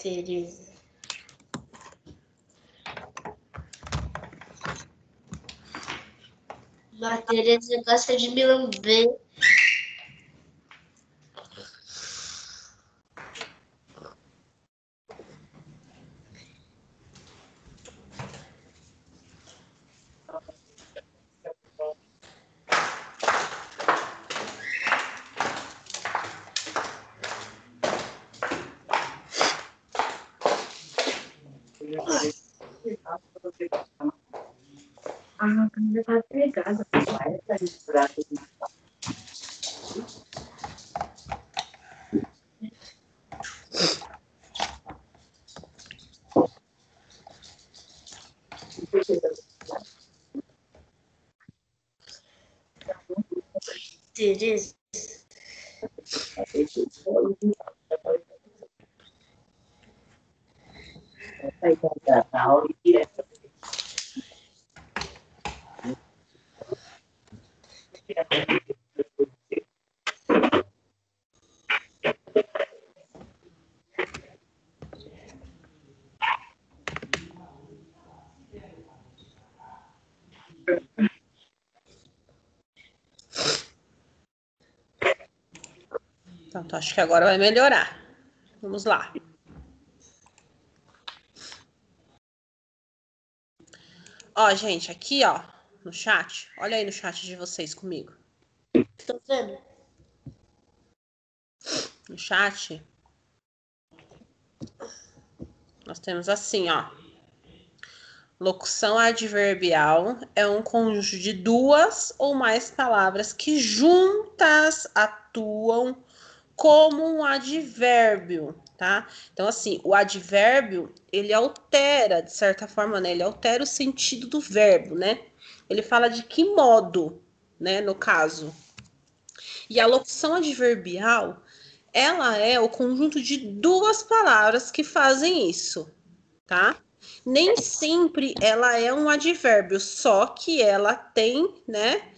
Tereza. A Tereza gosta de me lamber. A câmera tá pegada. Tereza. Então, acho que agora vai melhorar. Vamos lá. Ó, gente, aqui, ó, no chat. Olha aí no chat de vocês comigo. Tô vendo. No chat, nós temos assim, ó. Locução adverbial é um conjunto de duas ou mais palavras que juntas atuam como um advérbio, tá? Então, assim, o advérbio, ele altera, de certa forma, né? Ele altera o sentido do verbo, né? Ele fala de que modo, né, no caso. E a locução adverbial, ela é o conjunto de duas palavras que fazem isso, tá? Nem sempre ela é um advérbio, só que ela tem, né,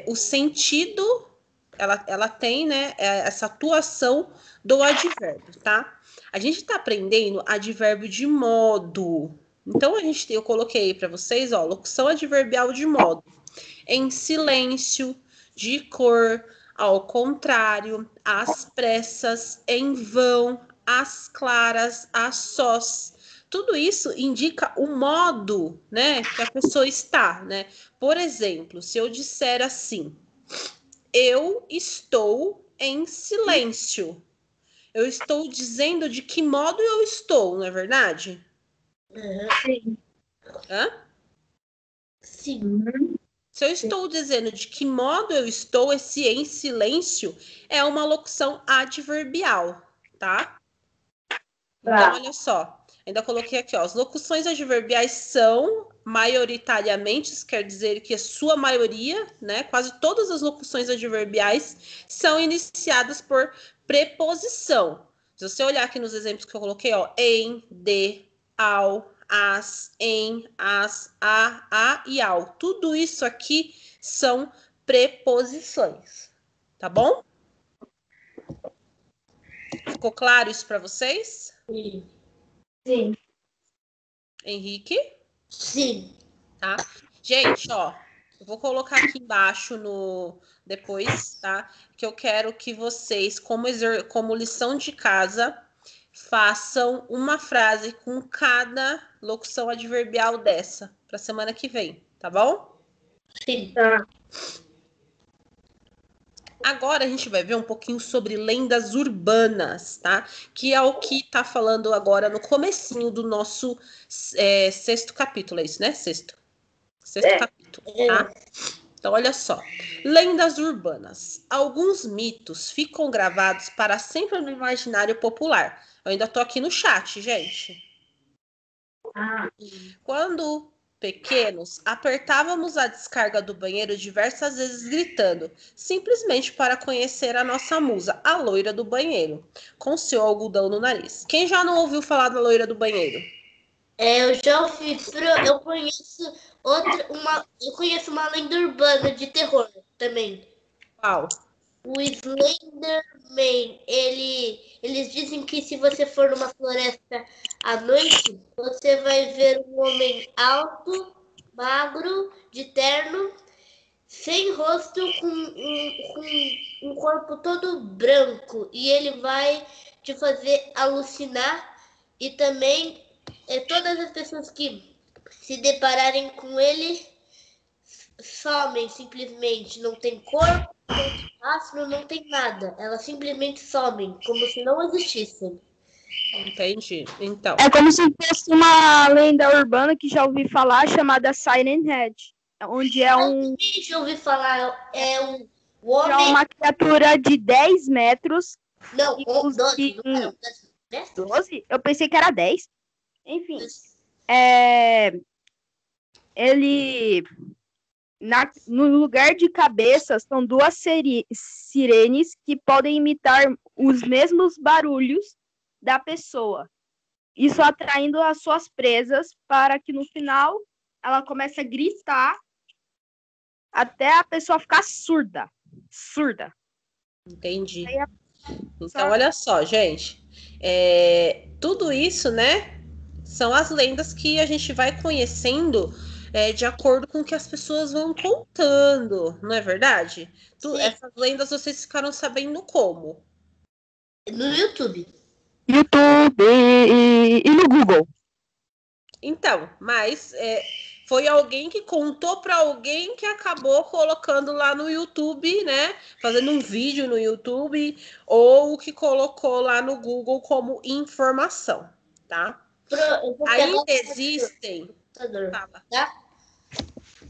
o sentido, ela tem, né, essa atuação do advérbio, tá? A gente tá aprendendo advérbio de modo. Então, eu coloquei para vocês, ó, locução adverbial de modo. Em silêncio, de cor, ao contrário, às pressas, em vão, às claras, às sós. Tudo isso indica o modo, né, que a pessoa está, né? Por exemplo, se eu disser assim, eu estou em silêncio. Eu estou dizendo de que modo eu estou, não é verdade? Sim. Hã? Sim. Se eu estou dizendo de que modo eu estou, esse em silêncio é uma locução adverbial, tá? Então, olha só. Ainda coloquei aqui, ó. As locuções adverbiais são maioritariamente, quer dizer que a sua maioria, né? Quase todas as locuções adverbiais são iniciadas por preposição. Se você olhar aqui nos exemplos que eu coloquei, ó, em, de, ao, as, em, as, a e ao. Tudo isso aqui são preposições, tá bom? Ficou claro isso para vocês? Sim. Sim. Henrique? Sim. Tá? Gente, ó, eu vou colocar aqui embaixo depois, tá? Que eu quero que vocês, como lição de casa, façam uma frase com cada locução adverbial dessa para semana que vem, tá bom? Sim. Tá. Agora a gente vai ver um pouquinho sobre lendas urbanas, tá? Que é o que tá falando agora no comecinho do nosso sexto capítulo, é isso, né? Sexto capítulo, tá? Então, olha só. Lendas urbanas. Alguns mitos ficam gravados para sempre no imaginário popular. Eu ainda tô aqui no chat, gente. Quando pequenos, apertávamos a descarga do banheiro diversas vezes gritando, simplesmente para conhecer a nossa musa, a loira do banheiro, com seu algodão no nariz. Quem já não ouviu falar da loira do banheiro? Eu já ouvi, eu conheço uma lenda urbana de terror também. Qual? O Slenderman, eles dizem que se você for numa floresta à noite, você vai ver um homem alto, magro, de terno, sem rosto, com um corpo todo branco. E ele vai te fazer alucinar. E também todas as pessoas que se depararem com ele somem simplesmente. Não tem corpo, não tem rastro, não tem nada. Elas simplesmente somem, como se não existissem. Entendi. Então, É como se fosse uma lenda urbana que já ouvi falar, chamada Siren Head, onde é Deixa eu ouvir falar, é um é homem. uma criatura de 10 metros. Não, e 12, não era 10? 12? Eu pensei que era 10. Enfim, ele... no lugar de cabeças, são duas sirenes que podem imitar os mesmos barulhos da pessoa. Isso atraindo as suas presas para que no final ela comece a gritar até a pessoa ficar surda. Surda. entendi. Aí Então, olha só, gente. Tudo isso, né? São as lendas que a gente vai conhecendo de acordo com o que as pessoas vão contando, não é verdade? Sim. Essas lendas vocês ficaram sabendo como? No YouTube. YouTube e no Google. Então, mas foi alguém que contou para alguém que acabou colocando lá no YouTube, né? Fazendo um vídeo no YouTube, ou que colocou lá no Google como informação, tá? Ainda existem. Tá?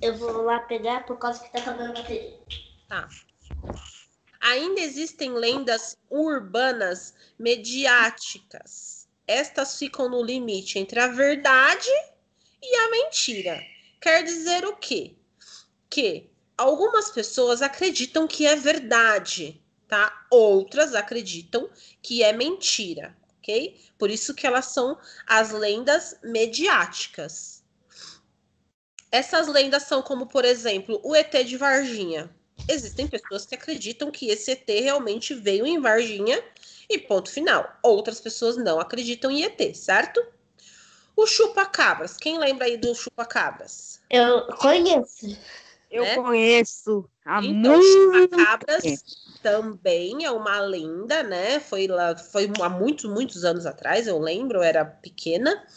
Eu vou lá pegar por causa que tá acabando a bateria. Tá. Ainda existem lendas urbanas mediáticas. Estas ficam no limite entre a verdade e a mentira. Quer dizer o quê? Que algumas pessoas acreditam que é verdade, tá? Outras acreditam que é mentira, ok? Por isso que elas são as lendas mediáticas. Essas lendas são como, por exemplo, o ET de Varginha. Existem pessoas que acreditam que esse ET realmente veio em Varginha e ponto final. Outras pessoas não acreditam em ET, certo? O chupa-cabras. Quem lembra aí do chupa-cabras? Eu conheço. Eu Né? conheço. Então, o chupa-cabras também é uma lenda, né? Foi há muitos anos atrás, eu lembro, eu era pequena,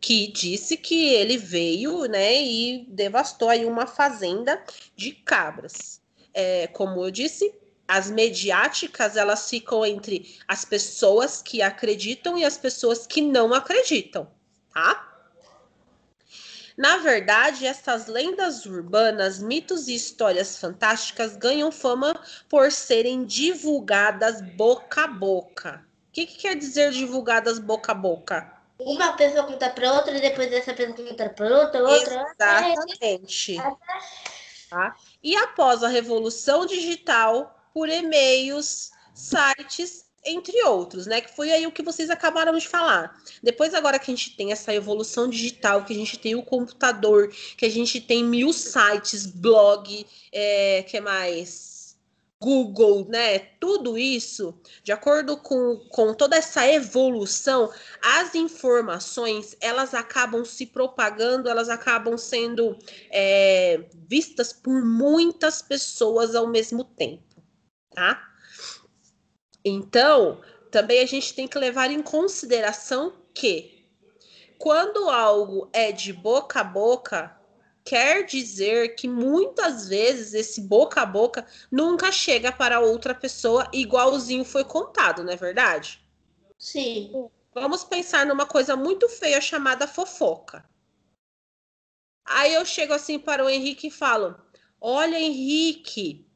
que disse que ele veio, né, e devastou aí uma fazenda de cabras. Como eu disse, as mediáticas, elas ficam entre as pessoas que acreditam e as pessoas que não acreditam, tá? Na verdade, essas lendas urbanas, mitos e histórias fantásticas ganham fama por serem divulgadas boca a boca. O que quer dizer divulgadas boca a boca? Uma pessoa conta para outra, e depois essa pessoa conta para outra. Exatamente. Tá? E após a revolução digital, por e-mails, sites, entre outros, né? Que foi aí o que vocês acabaram de falar. Depois, agora que a gente tem essa evolução digital, que a gente tem o computador, que a gente tem 1000 sites, blog, que mais? Google, né? Tudo isso, de acordo com toda essa evolução, as informações, elas acabam se propagando, elas acabam sendo vistas por muitas pessoas ao mesmo tempo, tá? Então, também a gente tem que levar em consideração que quando algo é de boca a boca, quer dizer que muitas vezes esse boca a boca nunca chega para outra pessoa igualzinho foi contado, não é verdade? Sim. Vamos pensar numa coisa muito feia chamada fofoca. Aí eu chego assim para o Henrique e falo: olha, Henrique,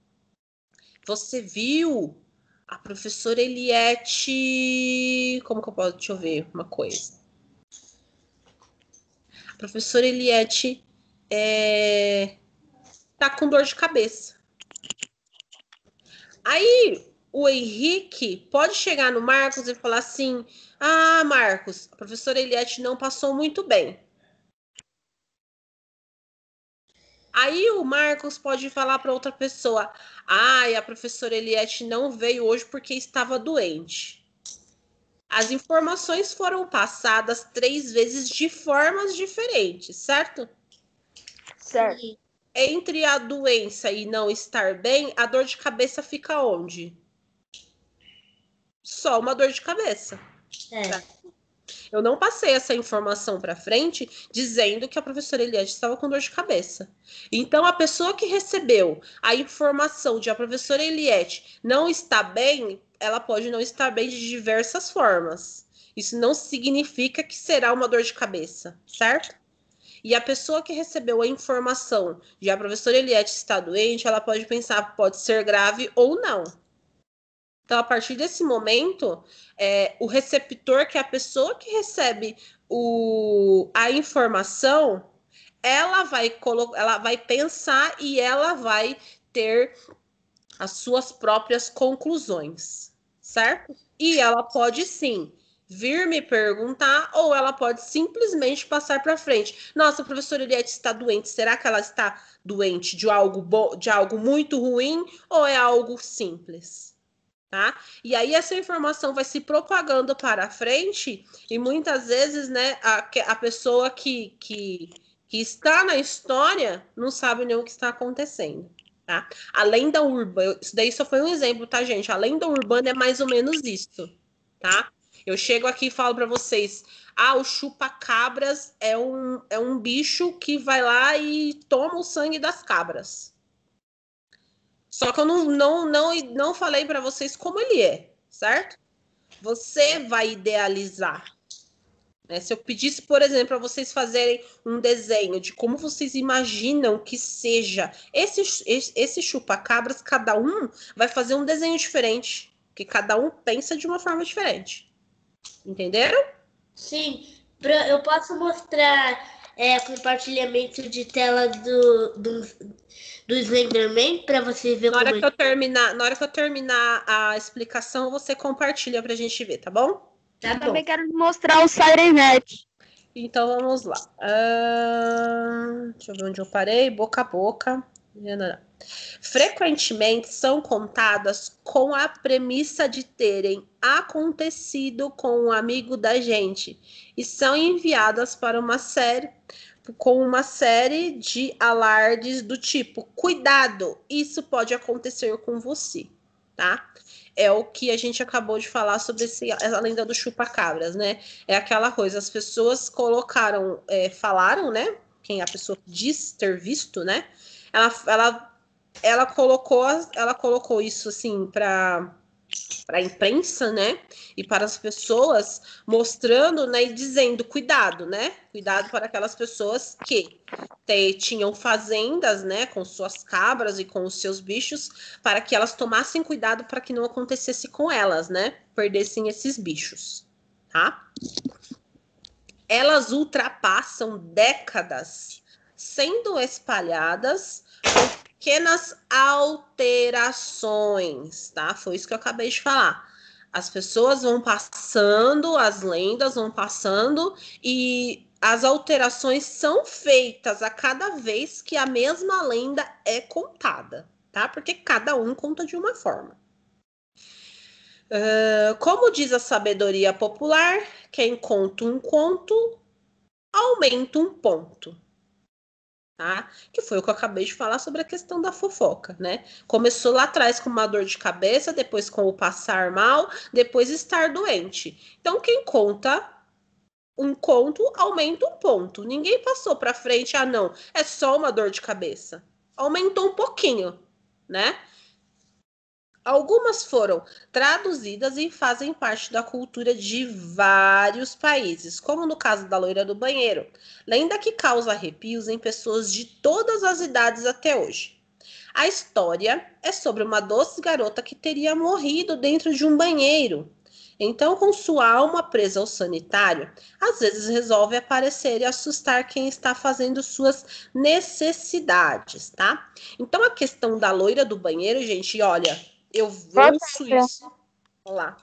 você viu a professora Eliette... Como que eu posso... Deixa eu ver uma coisa. A professora Eliette tá com dor de cabeça. Aí o Henrique pode chegar no Marcos e falar assim: ah, Marcos, a professora Eliette não passou muito bem. Aí o Marcos pode falar para outra pessoa: ai, a professora Eliette não veio hoje porque estava doente. As informações foram passadas 3 vezes de formas diferentes, certo? Certo. Sim. Entre a doença e não estar bem, a dor de cabeça fica onde? Só uma dor de cabeça. É. Eu não passei essa informação para frente dizendo que a professora Eliette estava com dor de cabeça. Então, a pessoa que recebeu a informação de a professora Eliette não está bem, ela pode não estar bem de diversas formas. Isso não significa que será uma dor de cabeça, certo? E a pessoa que recebeu a informação de a professora Eliette está doente, ela pode pensar, pode ser grave ou não. Então, a partir desse momento, o receptor, que é a pessoa que recebe a informação, ela vai pensar e ela vai ter as suas próprias conclusões, certo? E ela pode sim vir me perguntar, ou ela pode simplesmente passar para frente. Nossa, a professora Eliette está doente. Será que ela está doente de algo muito ruim ou é algo simples? Tá? E aí essa informação vai se propagando para frente e muitas vezes, né, a pessoa que está na história não sabe nem o que está acontecendo, tá? A lenda urbana, isso daí só foi um exemplo, tá, gente? A lenda urbana é mais ou menos isso, tá? Eu chego aqui e falo para vocês, o chupa-cabras é um bicho que vai lá e toma o sangue das cabras. Só que eu não falei para vocês como ele é, certo? Você vai idealizar. Né? Se eu pedisse, por exemplo, para vocês fazerem um desenho de como vocês imaginam que seja esse chupa-cabras, cada um vai fazer um desenho diferente. Porque cada um pensa de uma forma diferente. Entenderam? Sim. Eu posso mostrar compartilhamento de tela do Slenderman para você ver Na hora como que eu terminar a explicação, você compartilha pra gente ver, tá bom? Tá bom. Também quero mostrar o Siren Head. Então vamos lá. Deixa eu ver onde eu parei. Boca a boca. Frequentemente são contadas com a premissa de terem acontecido com um amigo da gente e são enviadas para uma série de alardes do tipo: cuidado, isso pode acontecer com você, tá? É o que a gente acabou de falar sobre essa lenda do chupa-cabras, né? É aquela coisa, as pessoas falaram, né? Quem a pessoa diz ter visto, né? Ela colocou isso assim para a imprensa, né? E para as pessoas, mostrando, né? E dizendo cuidado, né? Cuidado para aquelas pessoas que tinham fazendas, né? Com suas cabras e com os seus bichos, para que elas tomassem cuidado para que não acontecesse com elas, né? Perdessem esses bichos, tá? Elas ultrapassam décadas sendo espalhadas com pequenas alterações, tá? Foi isso que eu acabei de falar. As pessoas vão passando, as lendas vão passando e as alterações são feitas a cada vez que a mesma lenda é contada, tá? Porque cada um conta de uma forma. Como diz a sabedoria popular, quem conta um conto aumenta um ponto. Tá? Que foi o que eu acabei de falar sobre a questão da fofoca, né? Começou lá atrás com uma dor de cabeça, depois com o passar mal, depois estar doente. Então, quem conta um conto aumenta um ponto. Ninguém passou para frente, não, é só uma dor de cabeça. Aumentou um pouquinho, né? Algumas foram traduzidas e fazem parte da cultura de vários países, como no caso da loira do banheiro, lenda que causa arrepios em pessoas de todas as idades até hoje. A história é sobre uma doce garota que teria morrido dentro de um banheiro. Então, com sua alma presa ao sanitário, às vezes resolve aparecer e assustar quem está fazendo suas necessidades, tá? Então, a questão da loira do banheiro, gente, olha, eu ouço isso. Olha lá.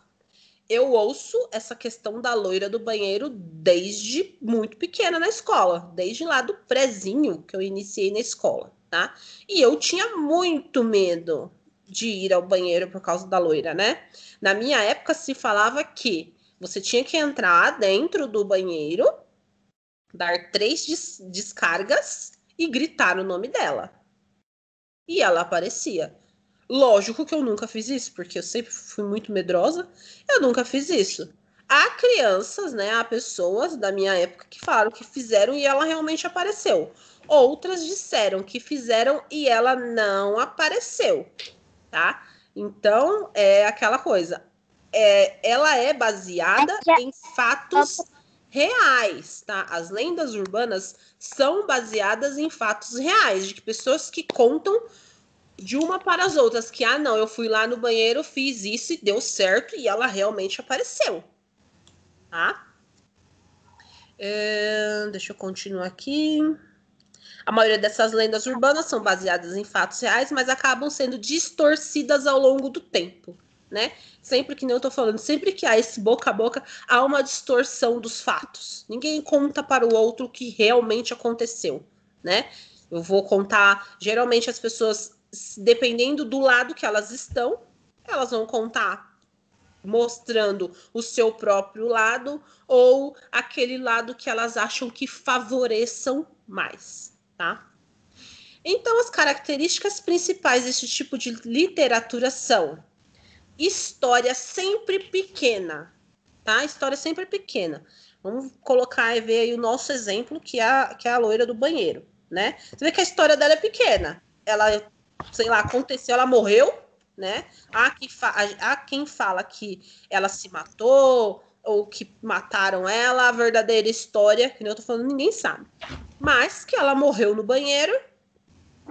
Eu ouço essa questão da loira do banheiro desde muito pequena na escola. Desde lá do prezinho que eu iniciei na escola, tá? E eu tinha muito medo de ir ao banheiro por causa da loira, né? Na minha época se falava que você tinha que entrar dentro do banheiro, dar 3 descargas e gritar o nome dela. E ela aparecia. Lógico que eu nunca fiz isso, porque eu sempre fui muito medrosa. Eu nunca fiz isso. Há crianças, né? Há pessoas da minha época que falaram que fizeram e ela realmente apareceu. Outras disseram que fizeram e ela não apareceu, tá? Então, é aquela coisa. Ela é baseada em fatos reais, tá? As lendas urbanas são baseadas em fatos reais, de que pessoas que contam de uma para as outras, que, não, eu fui lá no banheiro, fiz isso e deu certo, e ela realmente apareceu, tá? Deixa eu continuar aqui. A maioria dessas lendas urbanas são baseadas em fatos reais, mas acabam sendo distorcidas ao longo do tempo, né? Sempre que nem eu tô falando, sempre que há esse boca a boca, há uma distorção dos fatos. Ninguém conta para o outro o que realmente aconteceu, né? Eu vou contar, geralmente as pessoas, dependendo do lado que elas estão, elas vão contar mostrando o seu próprio lado ou aquele lado que elas acham que favoreçam mais, tá? Então, as características principais desse tipo de literatura são história sempre pequena, tá? História sempre pequena. Vamos colocar e ver aí o nosso exemplo, que é a loira do banheiro, né? Você vê que a história dela é pequena. Ela, sei lá, aconteceu, ela morreu, né? Há quem fala que ela se matou ou que mataram ela. A verdadeira história, que nem eu tô falando, ninguém sabe. Mas que ela morreu no banheiro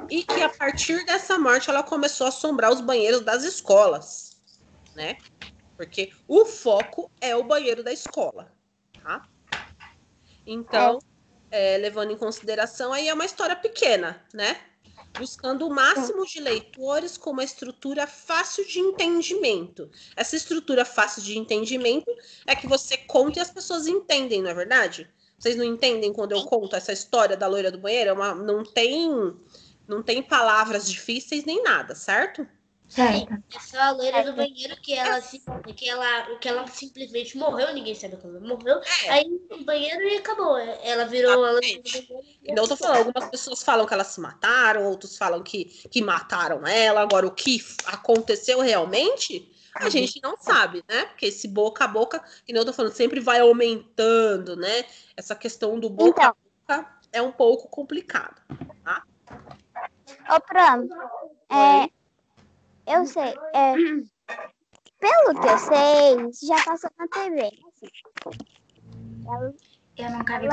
e que a partir dessa morte ela começou a assombrar os banheiros das escolas, né? Porque o foco é o banheiro da escola, tá? Então, levando em consideração, aí é uma história pequena, né? Buscando o máximo de leitores com uma estrutura fácil de entendimento. Essa estrutura fácil de entendimento é que você conta e as pessoas entendem, não é verdade? Vocês não entendem quando eu conto essa história da loira do banheiro? Não tem palavras difíceis nem nada, certo? Certo. É só a loira do banheiro que ela simplesmente morreu, ninguém sabe como ela morreu. Aí no banheiro e acabou. Ela virou a loira do banheiro. Então, eu tô falando, algumas pessoas falam que elas se mataram, outros falam que mataram ela. Agora, o que aconteceu realmente, a gente não sabe, né? Porque esse boca a boca, que nem eu tô falando, sempre vai aumentando, né? Essa questão do boca a boca é um pouco complicado, tá? Ô, Pram, eu sei, pelo que eu sei, isso já passou na TV. Assim, Eu nunca vi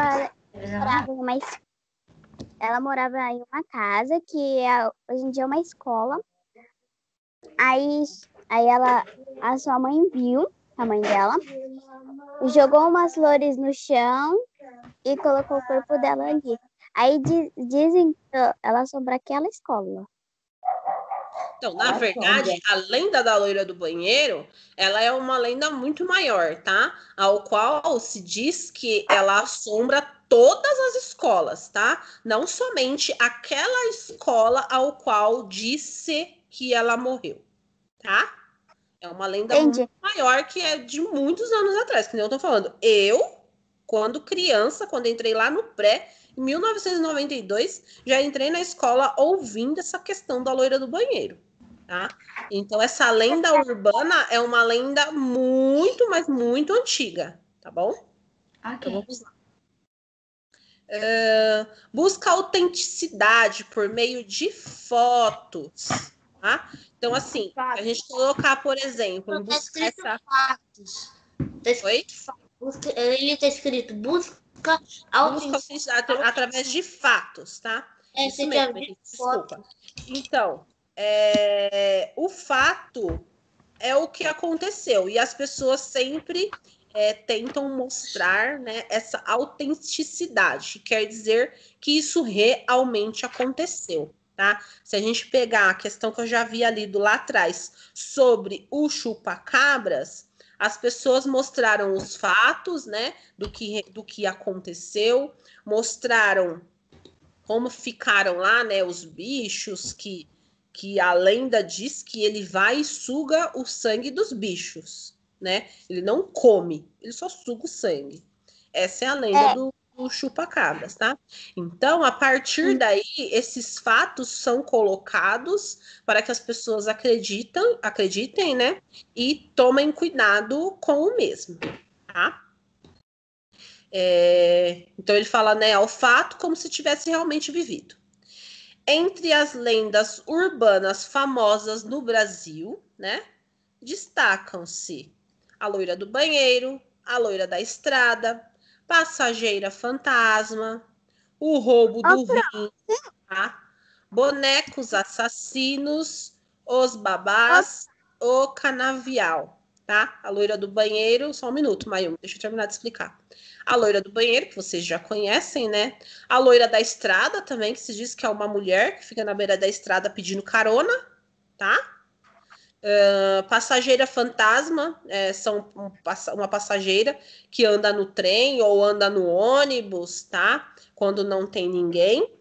ela morava em uma casa que hoje em dia é uma escola. Aí a sua mãe viu, a mãe dela, jogou umas flores no chão e colocou o corpo dela ali. Aí dizem que ela assombrou aquela escola. Então, na verdade, a lenda da loira do banheiro, ela é uma lenda muito maior, tá? Ao qual se diz que ela assombra todas as escolas, tá? Não somente aquela escola ao qual disse que ela morreu, tá? É uma lenda muito maior que é de muitos anos atrás, que nem eu tô falando. Eu, quando criança, quando entrei lá no pré, em 1992, já entrei na escola ouvindo essa questão da loira do banheiro, tá? Então, essa lenda urbana é uma lenda muito, mas muito antiga, tá bom? Então, vamos lá. Busca autenticidade por meio de fotos, tá? Então, assim, a gente colocar, por exemplo, em buscar essa... fatos. Oi? Ele tá escrito busca autenticidade através de fatos, tá? Isso mesmo, desculpa. Então, o fato é o que aconteceu e as pessoas sempre tentam mostrar, né, essa autenticidade, quer dizer que isso realmente aconteceu, tá? Se a gente pegar a questão que eu já havia lido lá atrás sobre o chupa-cabras, as pessoas mostraram os fatos, né, do que aconteceu, mostraram como ficaram lá, né, os bichos, que a lenda diz que ele vai e suga o sangue dos bichos, né? Ele não come, ele só suga o sangue. Essa é a lenda do chupa-cabras, tá? Então, a partir daí, esses fatos são colocados para que as pessoas acreditem, né? E tomem cuidado com o mesmo, tá? Então, ele fala, né, ao fato como se tivesse realmente vivido. Entre as lendas urbanas famosas no Brasil, né, destacam-se a loira do banheiro, a loira da estrada, passageira fantasma, o roubo do rim, tá? Bonecos assassinos, os babás, o canavial, tá? A loira do banheiro, só um minuto, Mayumi, deixa eu terminar de explicar. A loira do banheiro, que vocês já conhecem, né? A loira da estrada também, que se diz que é uma mulher que fica na beira da estrada pedindo carona, tá? Passageira fantasma, são uma passageira que anda no trem ou anda no ônibus, tá? Quando não tem ninguém.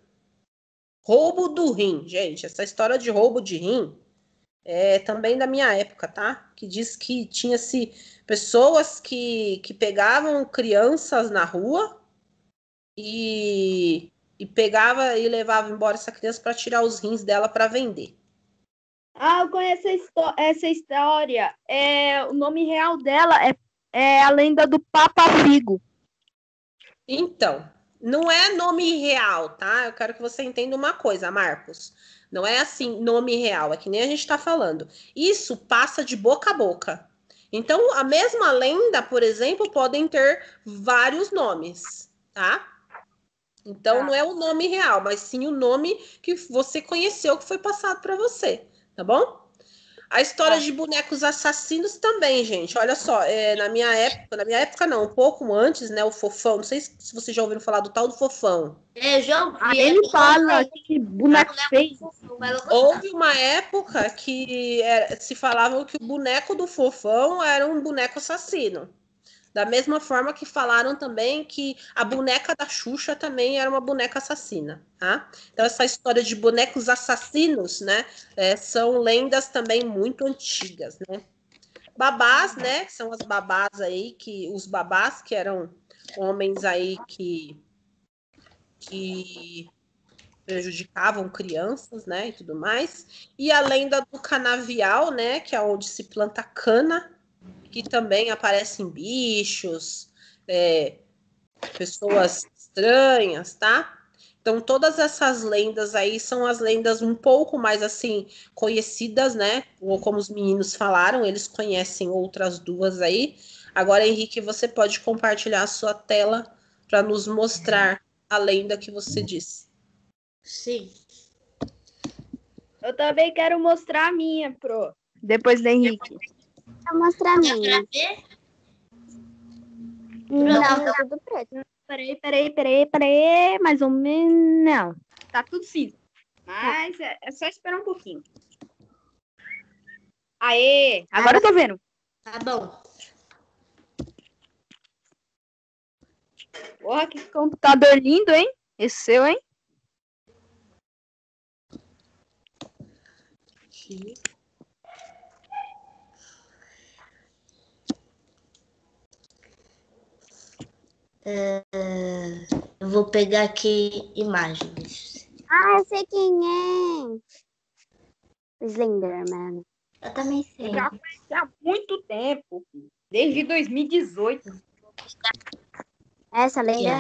Roubo do rim, gente, essa história de roubo de rim é também da minha época, tá? Que diz que tinha-se pessoas que pegavam crianças na rua e pegava e levava embora essa criança para tirar os rins dela para vender. Ah, eu conheço essa história. O nome real dela é a lenda do Papa Figo. Então, não é nome real, tá? Eu quero que você entenda uma coisa, Marcos. Não é assim, nome real, é que nem a gente está falando. Isso passa de boca a boca. Então, a mesma lenda, por exemplo, podem ter vários nomes, tá? Então, não é o nome real, mas sim o nome que você conheceu, que foi passado para você, tá bom? A história de bonecos assassinos também, gente. Olha só, na minha época não, um pouco antes, né? O Fofão. Não sei se vocês já ouviram falar do tal do Fofão. Já ouvi. Ele fala que boneco feio. Houve uma época que se falava que o boneco do Fofão era um boneco assassino. Da mesma forma que falaram também que a boneca da Xuxa também era uma boneca assassina, tá? Então, essa história de bonecos assassinos, né? São lendas também muito antigas, né? Babás, né? Que são as babás aí, os babás que eram homens aí que prejudicavam crianças, né? E tudo mais. E a lenda do canavial, né? Que é onde se planta cana, que também aparecem bichos, pessoas estranhas, tá? Então, todas essas lendas aí são as lendas um pouco mais, assim, conhecidas, né? Ou como os meninos falaram, eles conhecem outras duas aí. Agora, Henrique, você pode compartilhar a sua tela para nos mostrar a lenda que você disse. Sim. Eu também quero mostrar a minha, pro. Depois do Henrique. Vou mostrar a Dá minha. pra ver? Não, tá tudo preto. Peraí. Mais ou menos. Não. Tá tudo cinza. Mas é só esperar um pouquinho. Aê! Agora eu tô vendo. Tá bom. Porra, que computador lindo, hein? Esse seu, hein? Aqui. Eu vou pegar aqui imagens. Ah, eu sei quem é. Slenderman. Eu também sei. Eu já conheci há muito tempo. Desde 2018. Essa lenda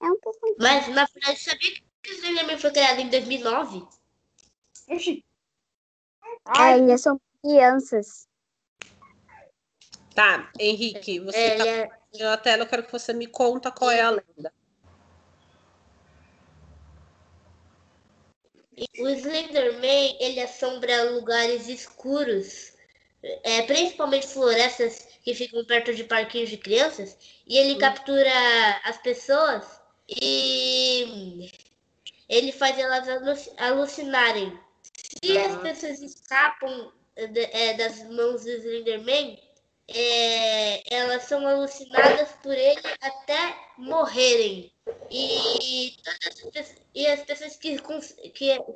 é um pouco antiga. Mas, na verdade, sabia que o Slenderman foi criado em 2009? Oxi. Ai, Eles são crianças. Tá, Henrique, você tá na tela, eu quero que você me conta qual é a lenda. O Slenderman, ele assombra lugares escuros, principalmente florestas que ficam perto de parquinhos de crianças, e ele captura as pessoas e ele faz elas alucinarem. Se as pessoas escapam das mãos do Slenderman, elas são alucinadas por ele até morrerem. E as pessoas que o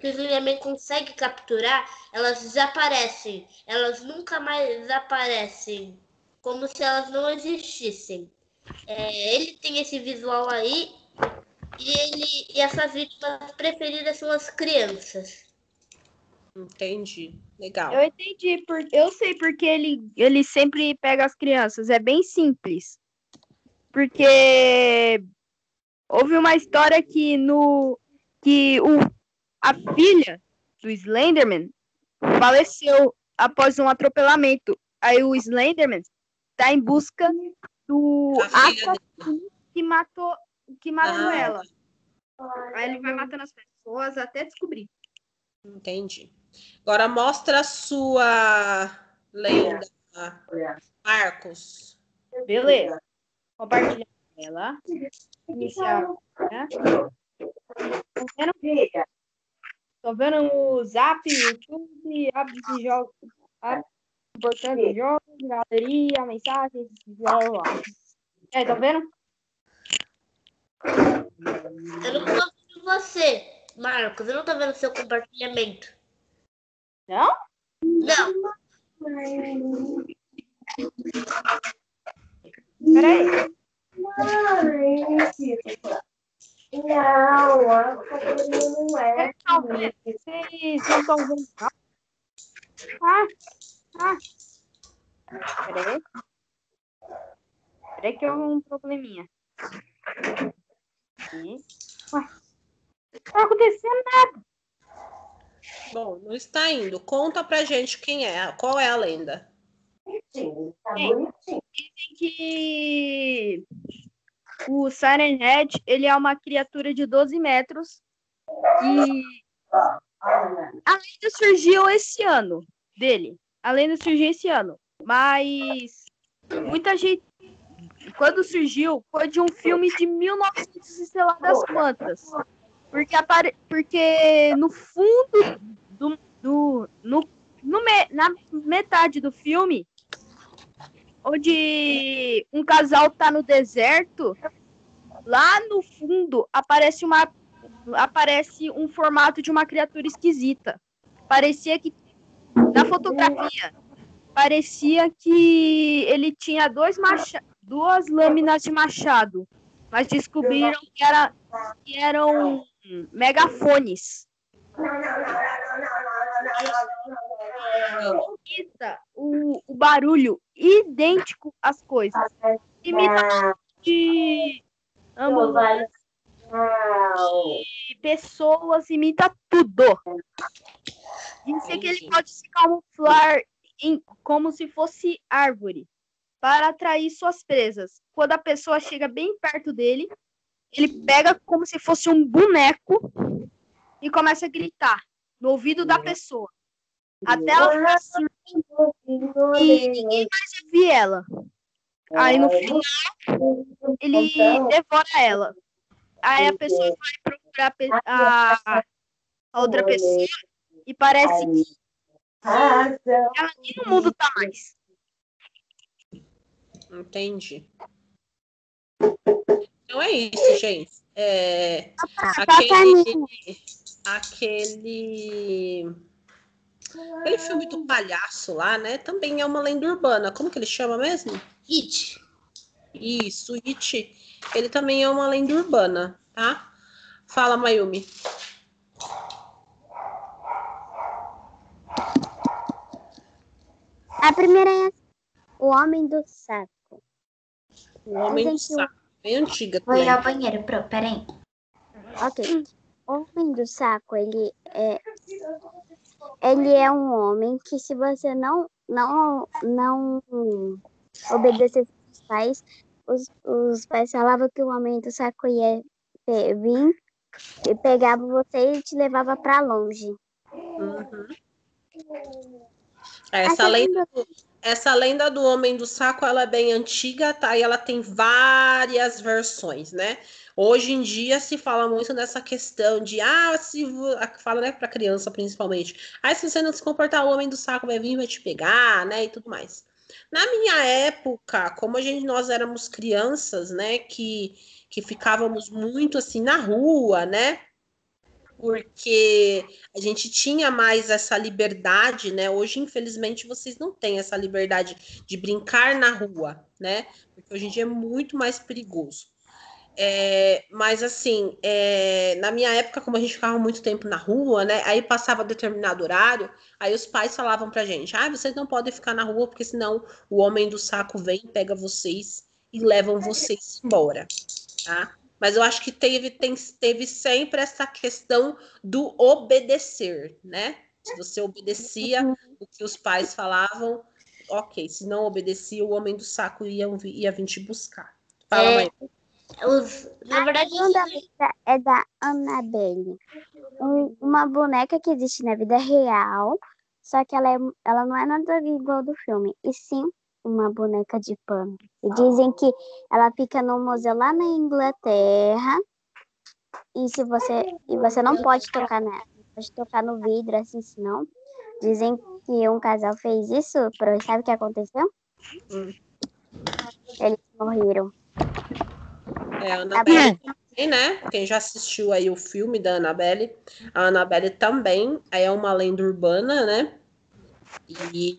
Slenderman consegue capturar, elas desaparecem. Elas nunca mais aparecem. Como se elas não existissem. Ele tem esse visual aí. E as suas vítimas preferidas são as crianças. Entendi. Legal. Eu entendi, eu sei porque ele sempre pega as crianças. É bem simples. Porque houve uma história a filha do Slenderman faleceu após um atropelamento. Aí o Slenderman tá em busca do assassino que matou ela. Aí ele vai matando as pessoas até descobrir. Entendi. Agora mostra a sua lenda, Marcos. Beleza. Compartilhar ela. Iniciar. Né? Tô vendo o Zap, YouTube, hábitos de jogos, importantes jogos, galeria, mensagens, blá blá blá. Aí, tá vendo? Eu não tô vendo você, Marcos. Eu não tô vendo seu compartilhamento. Não? Não. Peraí. Vocês não estão vendo, não? Peraí que eu tenho um probleminha. Ué, não tá acontecendo nada. Bom, não está indo. Conta pra gente quem é. Qual é a lenda? Dizem que o Siren Head, ele é uma criatura de 12 metros e a lenda surgiu esse ano mas muita gente, quando surgiu, foi de um filme de 1900 e sei lá das quantas, porque no fundo na metade do filme, onde um casal tá no deserto, lá no fundo aparece um formato de uma criatura esquisita. Parecia que, na fotografia, parecia que ele tinha duas lâminas de machado, mas descobriram que eram megafones. Imita o barulho idêntico às coisas. Imita de ambulância, de pessoas, imita tudo. Disse que ele pode se camuflar como se fosse árvore para atrair suas presas. Quando a pessoa chega bem perto dele, ele pega como se fosse um boneco e começa a gritar no ouvido da pessoa, até ela ficar surda e ninguém mais ouvir ela. Aí no final ele devora ela. Aí a pessoa vai procurar a outra pessoa e parece que ela nem no mundo tá mais. Entendi. Então é isso, gente. Aquele filme do palhaço lá, né? Também é uma lenda urbana. Como que ele chama mesmo? It. Isso, It. Ele também é uma lenda urbana, tá? Fala, Mayumi. A primeira é O Homem do Saco. O Homem do Saco. Bem antiga Vou também. ir ao banheiro, peraí. Ok. O Homem do Saco, ele é um homem que, se você não obedecer aos pais, os pais falavam que o Homem do Saco ia vir e pegava você e te levava para longe. Uhum. Essa lenda do Homem do Saco, ela é bem antiga, tá? E ela tem várias versões, né? Hoje em dia se fala muito dessa questão de, fala, né, pra criança principalmente. Se você não se comportar, o Homem do Saco vai vir e vai te pegar, né, e tudo mais. Na minha época, como nós éramos crianças, né, que ficávamos muito assim na rua, né? Porque a gente tinha mais essa liberdade, né? Hoje, infelizmente, vocês não têm essa liberdade de brincar na rua, né? Porque hoje em dia é muito mais perigoso. Mas assim, na minha época, como a gente ficava muito tempo na rua, né? Aí passava determinado horário, aí os pais falavam pra gente: vocês não podem ficar na rua, porque senão o homem do saco vem, pega vocês e levam vocês embora, tá? Mas eu acho que teve sempre essa questão do obedecer, né? Se você obedecia o que os pais falavam, ok. Se não obedecia, o homem do saco ia vir te buscar. Fala, mãe. Na verdade, A segunda letra é da Annabelle. Uma boneca que existe na vida real, só que ela não é nada igual do filme, e sim uma boneca de pano. E dizem que ela fica no museu lá na Inglaterra, e você não pode tocar nela, pode tocar no vidro, assim, senão. Dizem que um casal fez isso, sabe o que aconteceu? Eles morreram. A Annabelle também, né? Quem já assistiu aí o filme da Annabelle, a Annabelle também é uma lenda urbana, né? E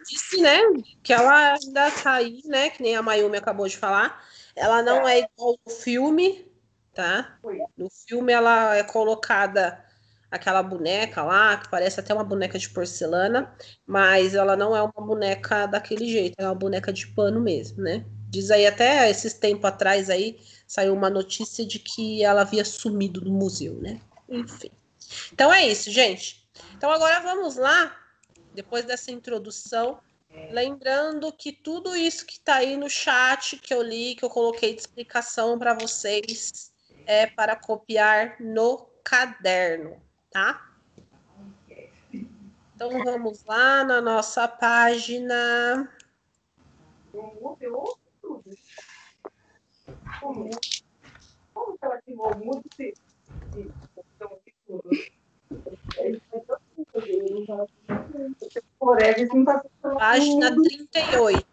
disse, né, que ela ainda tá aí, né? Que nem a Mayumi acabou de falar. Ela não é igual ao filme, tá? No filme ela é colocada aquela boneca lá, que parece até uma boneca de porcelana, mas ela não é uma boneca daquele jeito, é uma boneca de pano mesmo, né? Diz aí até esses tempos atrás aí, saiu uma notícia de que ela havia sumido do museu, né? Enfim. Então é isso, gente. Então agora vamos lá, depois dessa introdução, lembrando que tudo isso que tá aí no chat que eu li, que eu coloquei de explicação para vocês, é para copiar no caderno, tá? Então vamos lá na nossa página. Página 38.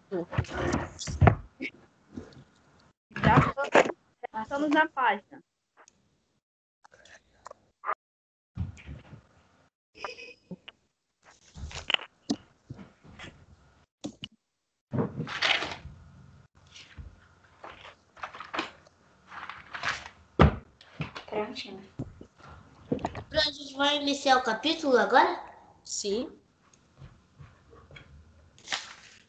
Já estamos na página. a gente vai iniciar o capítulo agora? Sim.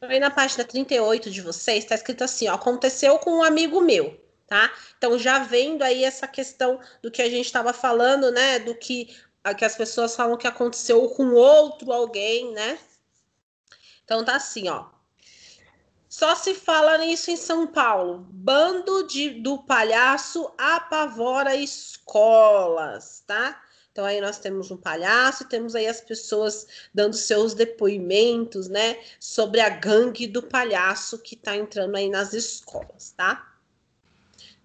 Aí na página 38 de vocês, está escrito assim, ó, aconteceu com um amigo meu, tá? Então, já vendo aí essa questão do que a gente estava falando, né? Do que as pessoas falam que aconteceu com outro alguém, né? Então, tá assim, ó. Só se fala nisso em São Paulo. Bando do palhaço apavora escolas, tá? Então, aí nós temos um palhaço, temos aí as pessoas dando seus depoimentos, né? Sobre a gangue do palhaço que tá entrando aí nas escolas, tá?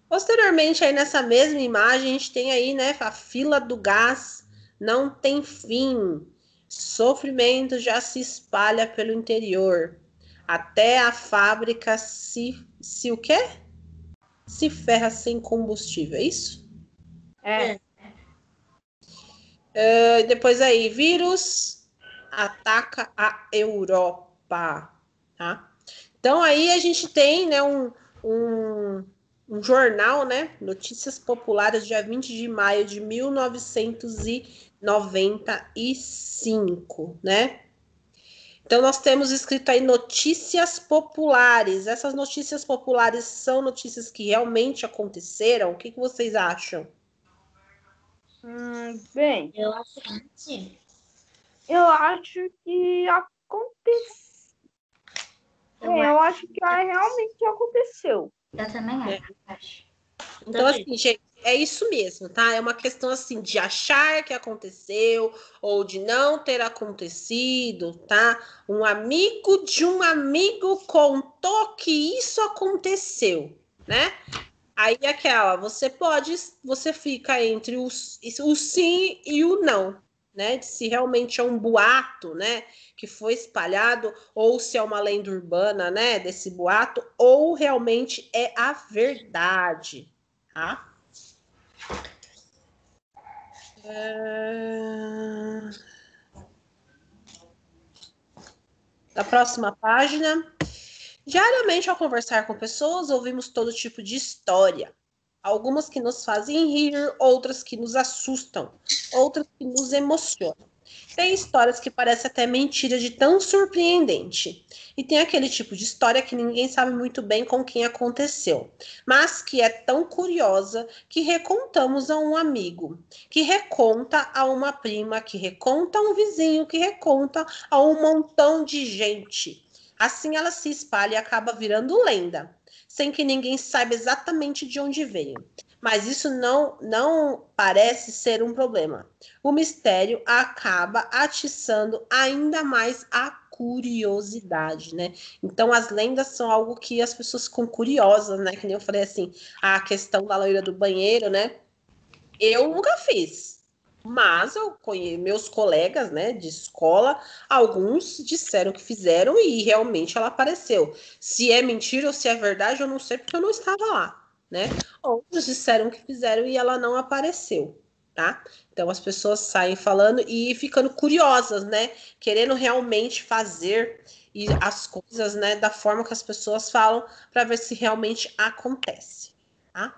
Posteriormente, aí nessa mesma imagem, a gente tem aí, né? A fila do gás não tem fim. Sofrimento já se espalha pelo interior. Até a fábrica se o quê? Se ferra sem combustível, é isso? Depois aí, vírus ataca a Europa, tá? Então aí a gente tem, né, um jornal, né, Notícias Populares, dia 20 de maio de 1995, né? Então, nós temos escrito aí notícias populares. Essas notícias populares são notícias que realmente aconteceram? O que vocês acham? Bem, Eu acho que sim. eu acho que aconteceu. Eu acho que realmente aconteceu. Eu também acho. Então, assim, gente, é isso mesmo, tá? É uma questão, assim, de achar que aconteceu ou de não ter acontecido, tá? Um amigo de um amigo contou que isso aconteceu, né? Aí você fica entre o sim e o não, né, de se realmente é um boato, né, que foi espalhado, ou se é uma lenda urbana, né, desse boato, ou realmente é a verdade, tá? Da próxima página. Diariamente, ao conversar com pessoas, ouvimos todo tipo de história. Algumas que nos fazem rir, outras que nos assustam, outras que nos emocionam. Tem histórias que parecem até mentira de tão surpreendente. E tem aquele tipo de história que ninguém sabe muito bem com quem aconteceu, mas que é tão curiosa que recontamos a um amigo, que reconta a uma prima, que reconta a um vizinho, que reconta a um montão de gente. Assim ela se espalha e acaba virando lenda, sem que ninguém saiba exatamente de onde veio. Mas isso não parece ser um problema. O mistério acaba atiçando ainda mais a curiosidade, né? Então, as lendas são algo que as pessoas ficam curiosas, né? Que nem eu falei assim, a questão da loira do banheiro, né? Eu nunca fiz, mas eu conheço meus colegas, né, de escola, alguns disseram que fizeram e realmente ela apareceu. Se é mentira ou se é verdade, eu não sei porque eu não estava lá, né? Outros disseram que fizeram e ela não apareceu, tá? Então as pessoas saem falando e ficando curiosas, né? Querendo realmente fazer e as coisas, né, da forma que as pessoas falam para ver se realmente acontece, tá?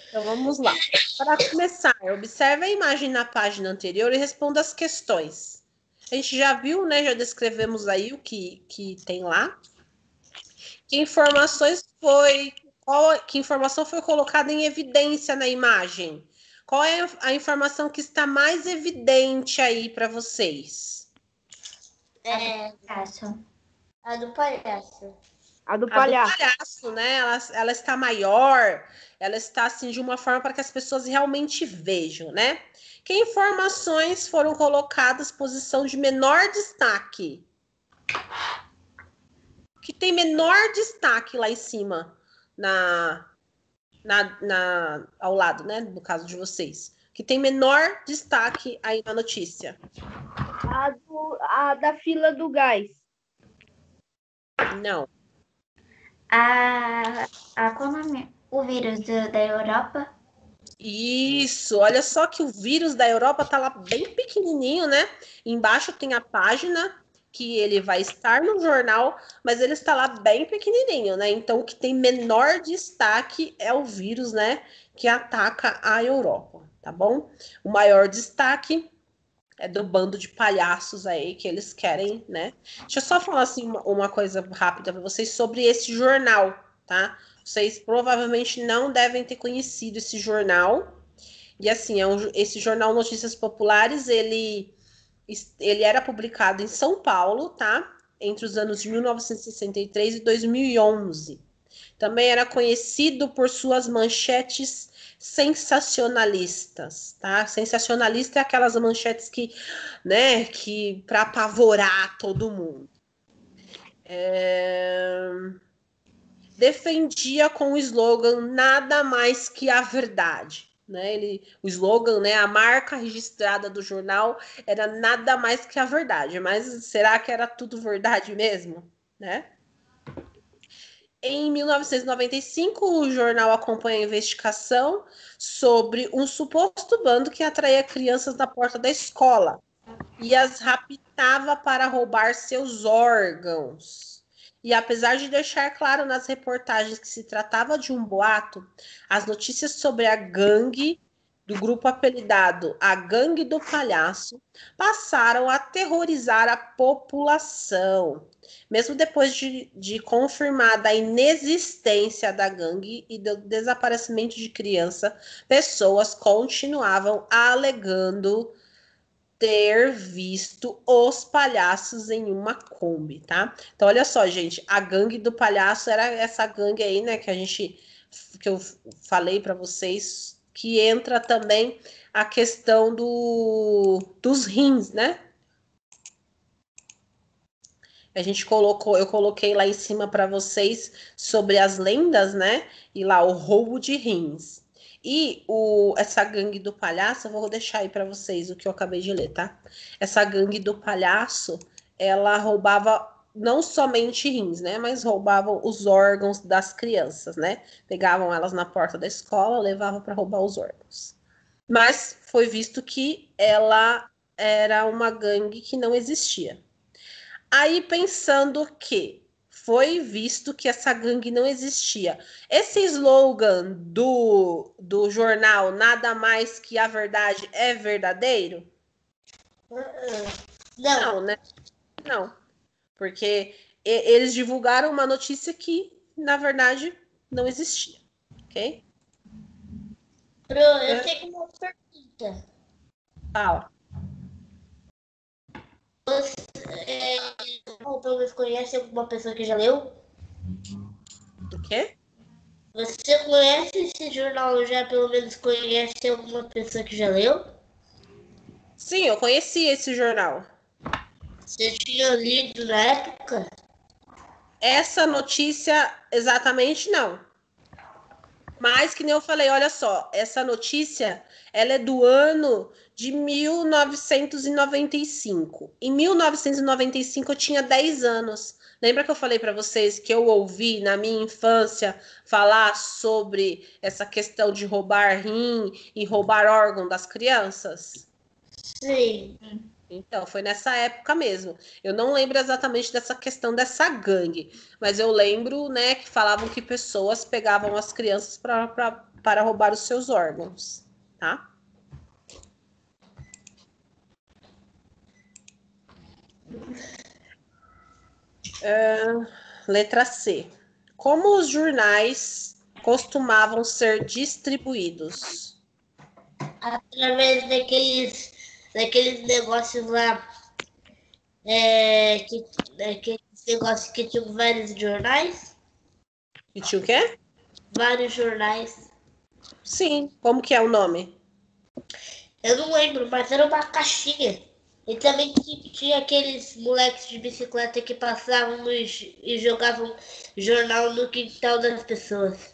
Então vamos lá. Para começar, observe a imagem na página anterior e responda as questões. A gente já viu, né? Já descrevemos aí o que tem lá. Que informação foi colocada em evidência na imagem? Qual é a informação que está mais evidente aí para vocês? Palhaço. A do palhaço. A do A do palhaço. palhaço, né? Ela está maior, ela está assim de uma forma para que as pessoas realmente vejam, né? Que informações foram colocadas posição de menor destaque? Que tem menor destaque lá em cima, ao lado, né? No caso de vocês. Que tem menor destaque aí na notícia. A da fila do gás. Não. Qual o nome? O vírus da Europa? Isso, olha só que o vírus da Europa tá lá bem pequenininho, né? Embaixo tem a página que ele vai estar no jornal, mas ele está lá bem pequenininho, né? Então o que tem menor destaque é o vírus, né, que ataca a Europa, tá bom? O maior destaque é do bando de palhaços aí que eles querem, né? Deixa eu só falar assim uma coisa rápida para vocês sobre esse jornal, tá? Vocês provavelmente não devem ter conhecido esse jornal. E assim, esse jornal Notícias Populares, ele era publicado em São Paulo, tá? Entre os anos de 1963 e 2011. Também era conhecido por suas manchetes sensacionalistas, tá? Sensacionalista é aquelas manchetes que, né, que para apavorar todo mundo. Defendia com o slogan nada mais que a verdade, né? O slogan, né, a marca registrada do jornal era nada mais que a verdade, mas será que era tudo verdade mesmo, né? Em 1995, o jornal acompanha a investigação sobre um suposto bando que atraía crianças na porta da escola e as raptava para roubar seus órgãos. E apesar de deixar claro nas reportagens que se tratava de um boato, as notícias sobre a gangue do grupo apelidado a Gangue do Palhaço passaram a aterrorizar a população. Mesmo depois de confirmada a inexistência da gangue e do desaparecimento de criança, pessoas continuavam alegando ter visto os palhaços em uma Kombi, tá? Então, olha só, gente, a gangue do palhaço era essa gangue aí, né, que eu falei para vocês, que entra também a questão dos rins, né? Eu coloquei lá em cima para vocês sobre as lendas, né? E lá o roubo de rins. E essa gangue do palhaço, eu vou deixar aí para vocês o que eu acabei de ler, tá? Essa gangue do palhaço, ela roubava não somente rins, né? Mas roubavam os órgãos das crianças, né? Pegavam elas na porta da escola, levavam para roubar os órgãos. Mas foi visto que ela era uma gangue que não existia. Aí pensando que foi visto que essa gangue não existia. Esse slogan do jornal, nada mais que a verdade é verdadeiro? Não. Não, né? Não. Porque eles divulgaram uma notícia que, na verdade, não existia. Ok? Pro, eu tenho uma pergunta. Fala. Pelo menos conhece alguma pessoa que já leu? O quê? Você conhece esse jornal já? Pelo menos conhece alguma pessoa que já leu? Sim, eu conheci esse jornal. Você tinha lido na época? Essa notícia, exatamente não. Mas, que nem eu falei, olha só, essa notícia, ela é do ano de 1995. Em 1995 eu tinha 10 anos. Lembra que eu falei para vocês que eu ouvi na minha infância falar sobre essa questão de roubar rim e roubar órgão das crianças? Sim. Então, foi nessa época mesmo. Eu não lembro exatamente dessa questão dessa gangue, mas eu lembro, né, que falavam que pessoas pegavam as crianças para roubar os seus órgãos, tá? Letra C. Como os jornais costumavam ser distribuídos? Através daqueles negócios lá, daqueles negócios que tinham vários jornais. E tinha o quê? Vários jornais. Sim. Como que é o nome? Eu não lembro, mas era uma caixinha. E também tinha aqueles moleques de bicicleta que passavam e jogavam jornal no quintal das pessoas.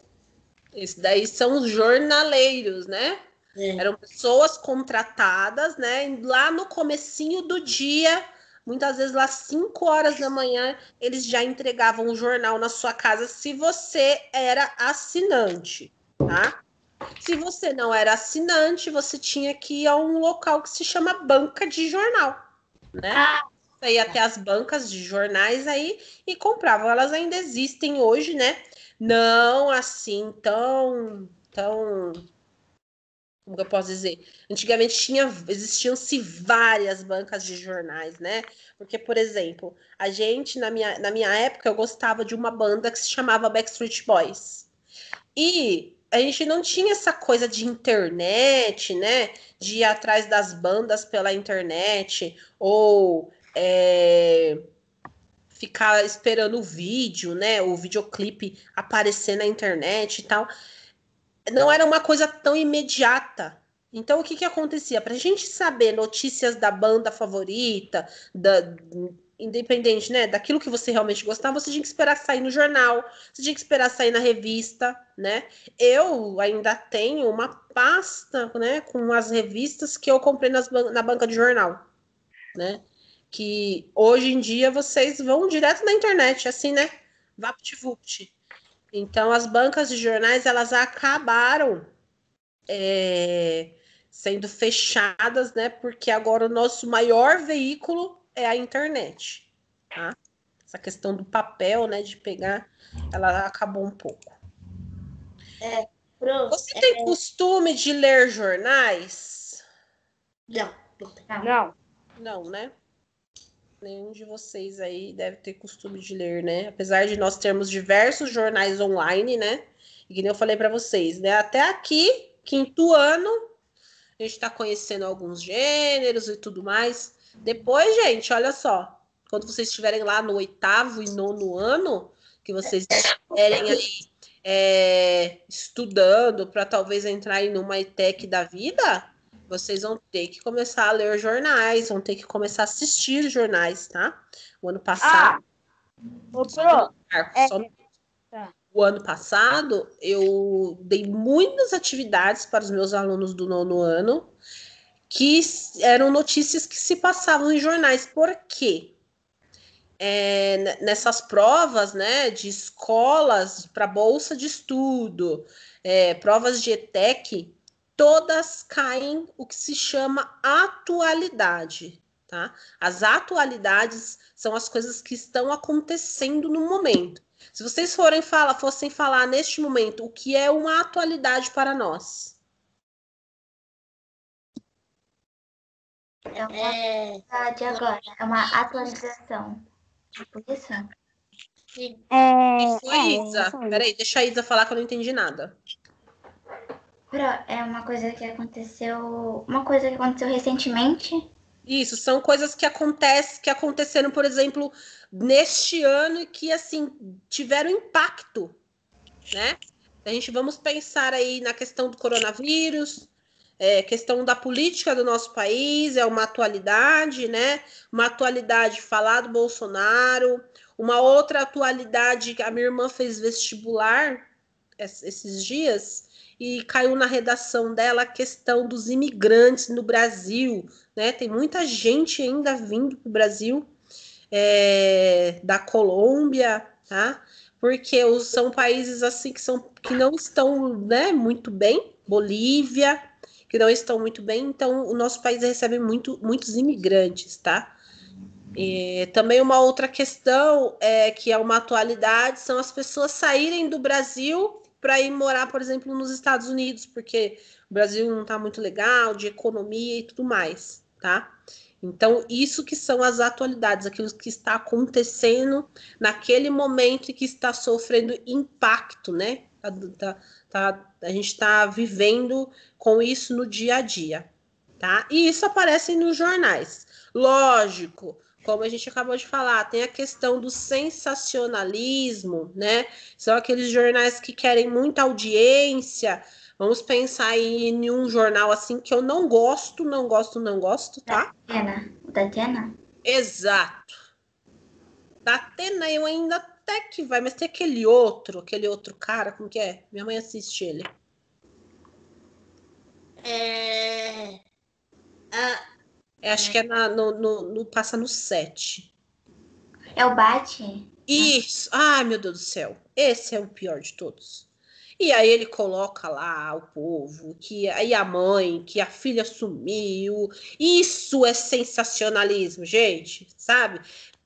Isso daí são os jornaleiros, né? É. Eram pessoas contratadas, né? Lá no comecinho do dia, muitas vezes lá 5 horas da manhã, eles já entregavam o jornal na sua casa se você era assinante, tá? Se você não era assinante, você tinha que ir a um local que se chama banca de jornal, né? Você ia até as bancas de jornais aí e compravam. Elas ainda existem hoje, né? Não assim tão como que eu posso dizer? Antigamente existiam-se várias bancas de jornais, né? Porque, por exemplo, a gente, na minha época, eu gostava de uma banda que se chamava Backstreet Boys. E a gente não tinha essa coisa de internet, né? De ir atrás das bandas pela internet, ou ficar esperando o vídeo, né? O videoclipe aparecer na internet e tal. Não era uma coisa tão imediata. Então, o que que acontecia? Para a gente saber notícias da banda favorita, independente, né, daquilo que você realmente gostava, você tinha que esperar sair no jornal, você tinha que esperar sair na revista, né? Eu ainda tenho uma pasta, né, com as revistas que eu comprei na banca de jornal, né? Que hoje em dia vocês vão direto na internet, assim, né? VaptVupt. Então, as bancas de jornais, elas acabaram sendo fechadas, né? Porque agora o nosso maior veículo é a internet, tá? Essa questão do papel, né, de pegar, ela acabou um pouco. Você tem costume de ler jornais? Não. Não. Não, né? Nenhum de vocês aí deve ter costume de ler, né? Apesar de nós termos diversos jornais online, né? E que nem eu falei para vocês, né? Até aqui, 5º ano, a gente tá conhecendo alguns gêneros e tudo mais. Depois, gente, olha só. Quando vocês estiverem lá no 8º e 9º ano, que vocês estiverem aí estudando para talvez entrar em uma ETEC da vida, vocês vão ter que começar a ler jornais, vão ter que começar a assistir jornais, tá? O ano passado. Ô, Pro, Só Tá. O ano passado, eu dei muitas atividades para os meus alunos do 9º ano, que eram notícias que se passavam em jornais. Por quê? Nessas provas, né, de escolas para bolsa de estudo, provas de ETEC, todas caem o que se chama atualidade, tá? As atualidades são as coisas que estão acontecendo no momento. Se vocês fossem falar neste momento o que é uma atualidade para nós. É uma de agora, é uma atualização. Tipo isso? Isa, peraí, deixa a Isa falar que eu não entendi nada. É uma coisa que aconteceu recentemente. Isso, são coisas que aconteceram, por exemplo, neste ano e que, assim, tiveram impacto, né? Vamos pensar aí na questão do coronavírus, questão da política do nosso país, é uma atualidade, né? Uma atualidade falar do Bolsonaro, uma outra atualidade que a minha irmã fez vestibular esses dias e caiu na redação dela a questão dos imigrantes no Brasil, né? Tem muita gente ainda vindo para o Brasil, da Colômbia, tá? Porque são países assim que não estão, né, muito bem, Bolívia, que não estão muito bem, então o nosso país recebe muitos imigrantes, tá? E também uma outra questão que é uma atualidade são as pessoas saírem do Brasil para ir morar, por exemplo, nos Estados Unidos, porque o Brasil não está muito legal, de economia e tudo mais, tá? Então, isso que são as atualidades, aquilo que está acontecendo naquele momento e que está sofrendo impacto, né? A gente está vivendo com isso no dia a dia, tá? E isso aparece nos jornais. Lógico, como a gente acabou de falar, tem a questão do sensacionalismo, né? São aqueles jornais que querem muita audiência. Vamos pensar em um jornal assim que eu não gosto, tá? O da Atena? Exato. Da Atena eu ainda até que vai, mas tem aquele outro cara, como que é? Minha mãe assiste ele. Acho que é passa no 7. É o Bate? Isso. Ai, meu Deus do céu. Esse é o pior de todos. E aí ele coloca lá o povo, que aí a mãe, que a filha sumiu. Isso é sensacionalismo, gente, sabe?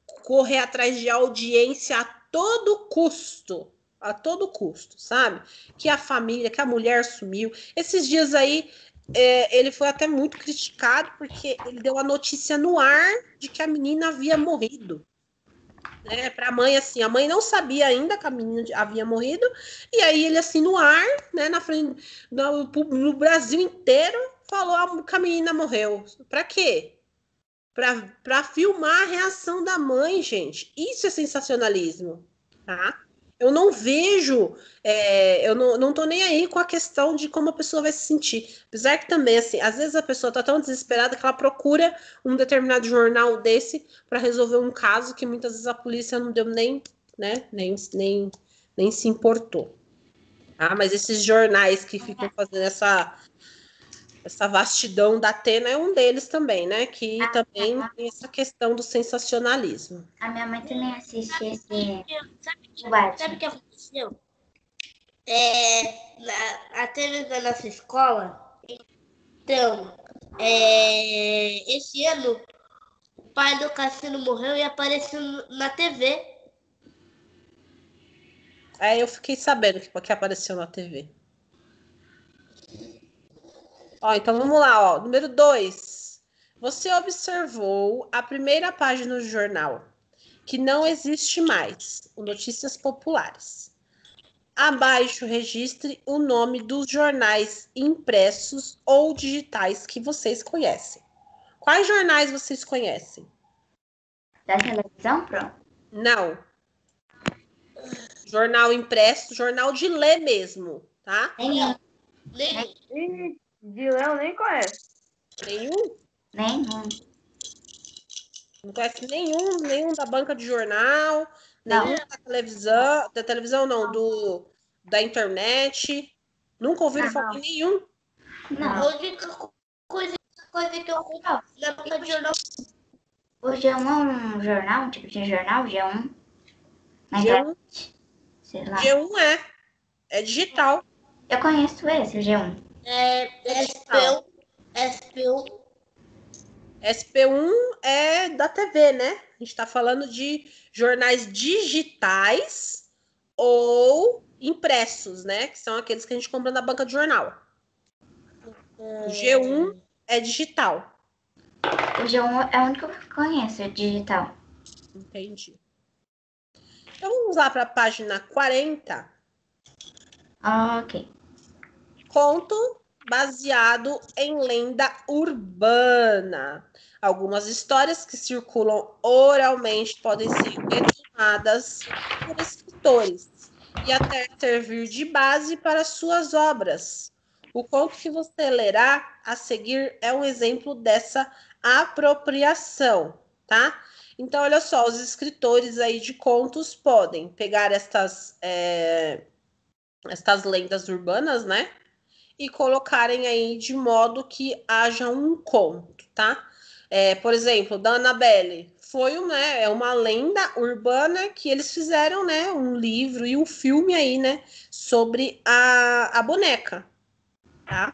Correr atrás de audiência a todo custo. A todo custo, sabe? Que a família, que a mulher sumiu. Esses dias aí, ele foi até muito criticado porque ele deu a notícia no ar de que a menina havia morrido. Né, para a mãe, assim, a mãe não sabia ainda que a menina havia morrido, e aí ele, assim, no ar, né, na frente, no Brasil inteiro, falou que a menina morreu. Para quê? Para filmar a reação da mãe, gente. Isso é sensacionalismo, tá? Eu não vejo, eu não tô nem aí com a questão de como a pessoa vai se sentir. Apesar que também, assim, às vezes a pessoa tá tão desesperada que ela procura um determinado jornal desse para resolver um caso que muitas vezes a polícia não deu nem se importou. Ah, mas esses jornais que ficam fazendo essa vastidão da Atena é um deles também, né? Que também tem essa questão do sensacionalismo. A minha mãe também assiste esse. Sabe o que aconteceu? Até da nossa escola. Então, esse ano, o pai do Cassino morreu e apareceu na TV. Eu fiquei sabendo que apareceu na TV. Então vamos lá, número 2. Você observou a primeira página do jornal, que não existe mais, o Notícias Populares. Abaixo registre o nome dos jornais impressos ou digitais que vocês conhecem. Quais jornais vocês conhecem? Da televisão, pronto? Não. Jornal impresso, jornal de ler mesmo, tá? Nenhum. De ler eu nem conheço. Nenhum? Nenhum. Não conhece nenhum da banca de jornal, Não. nenhum da televisão não, da internet. Nunca ouviram falar em nenhum. Não. A única coisa que eu conheço da banca de jornal. O G1 é um jornal, um tipo de jornal, G1. Na G1. internet. Sei lá. G1 é digital. Eu conheço esse, o G1. SP1. SP1. SP1 é da TV, né? A gente está falando de jornais digitais ou impressos, né? Que são aqueles que a gente compra na banca de jornal. O G1 é digital. O G1 é o único que eu conheço, é digital. Entendi. Então vamos lá para a página 40. Ok. Conto baseado em lenda urbana. Algumas histórias que circulam oralmente podem ser retomadas por escritores e até servir de base para suas obras. O conto que você lerá a seguir é um exemplo dessa apropriação, tá? Então, olha só, os escritores aí de contos podem pegar estas lendas urbanas, né? E colocarem aí de modo que haja um conto, tá? Por exemplo, da Annabelle foi uma lenda urbana que eles fizeram, né? Um livro e um filme aí, né? Sobre a boneca, tá?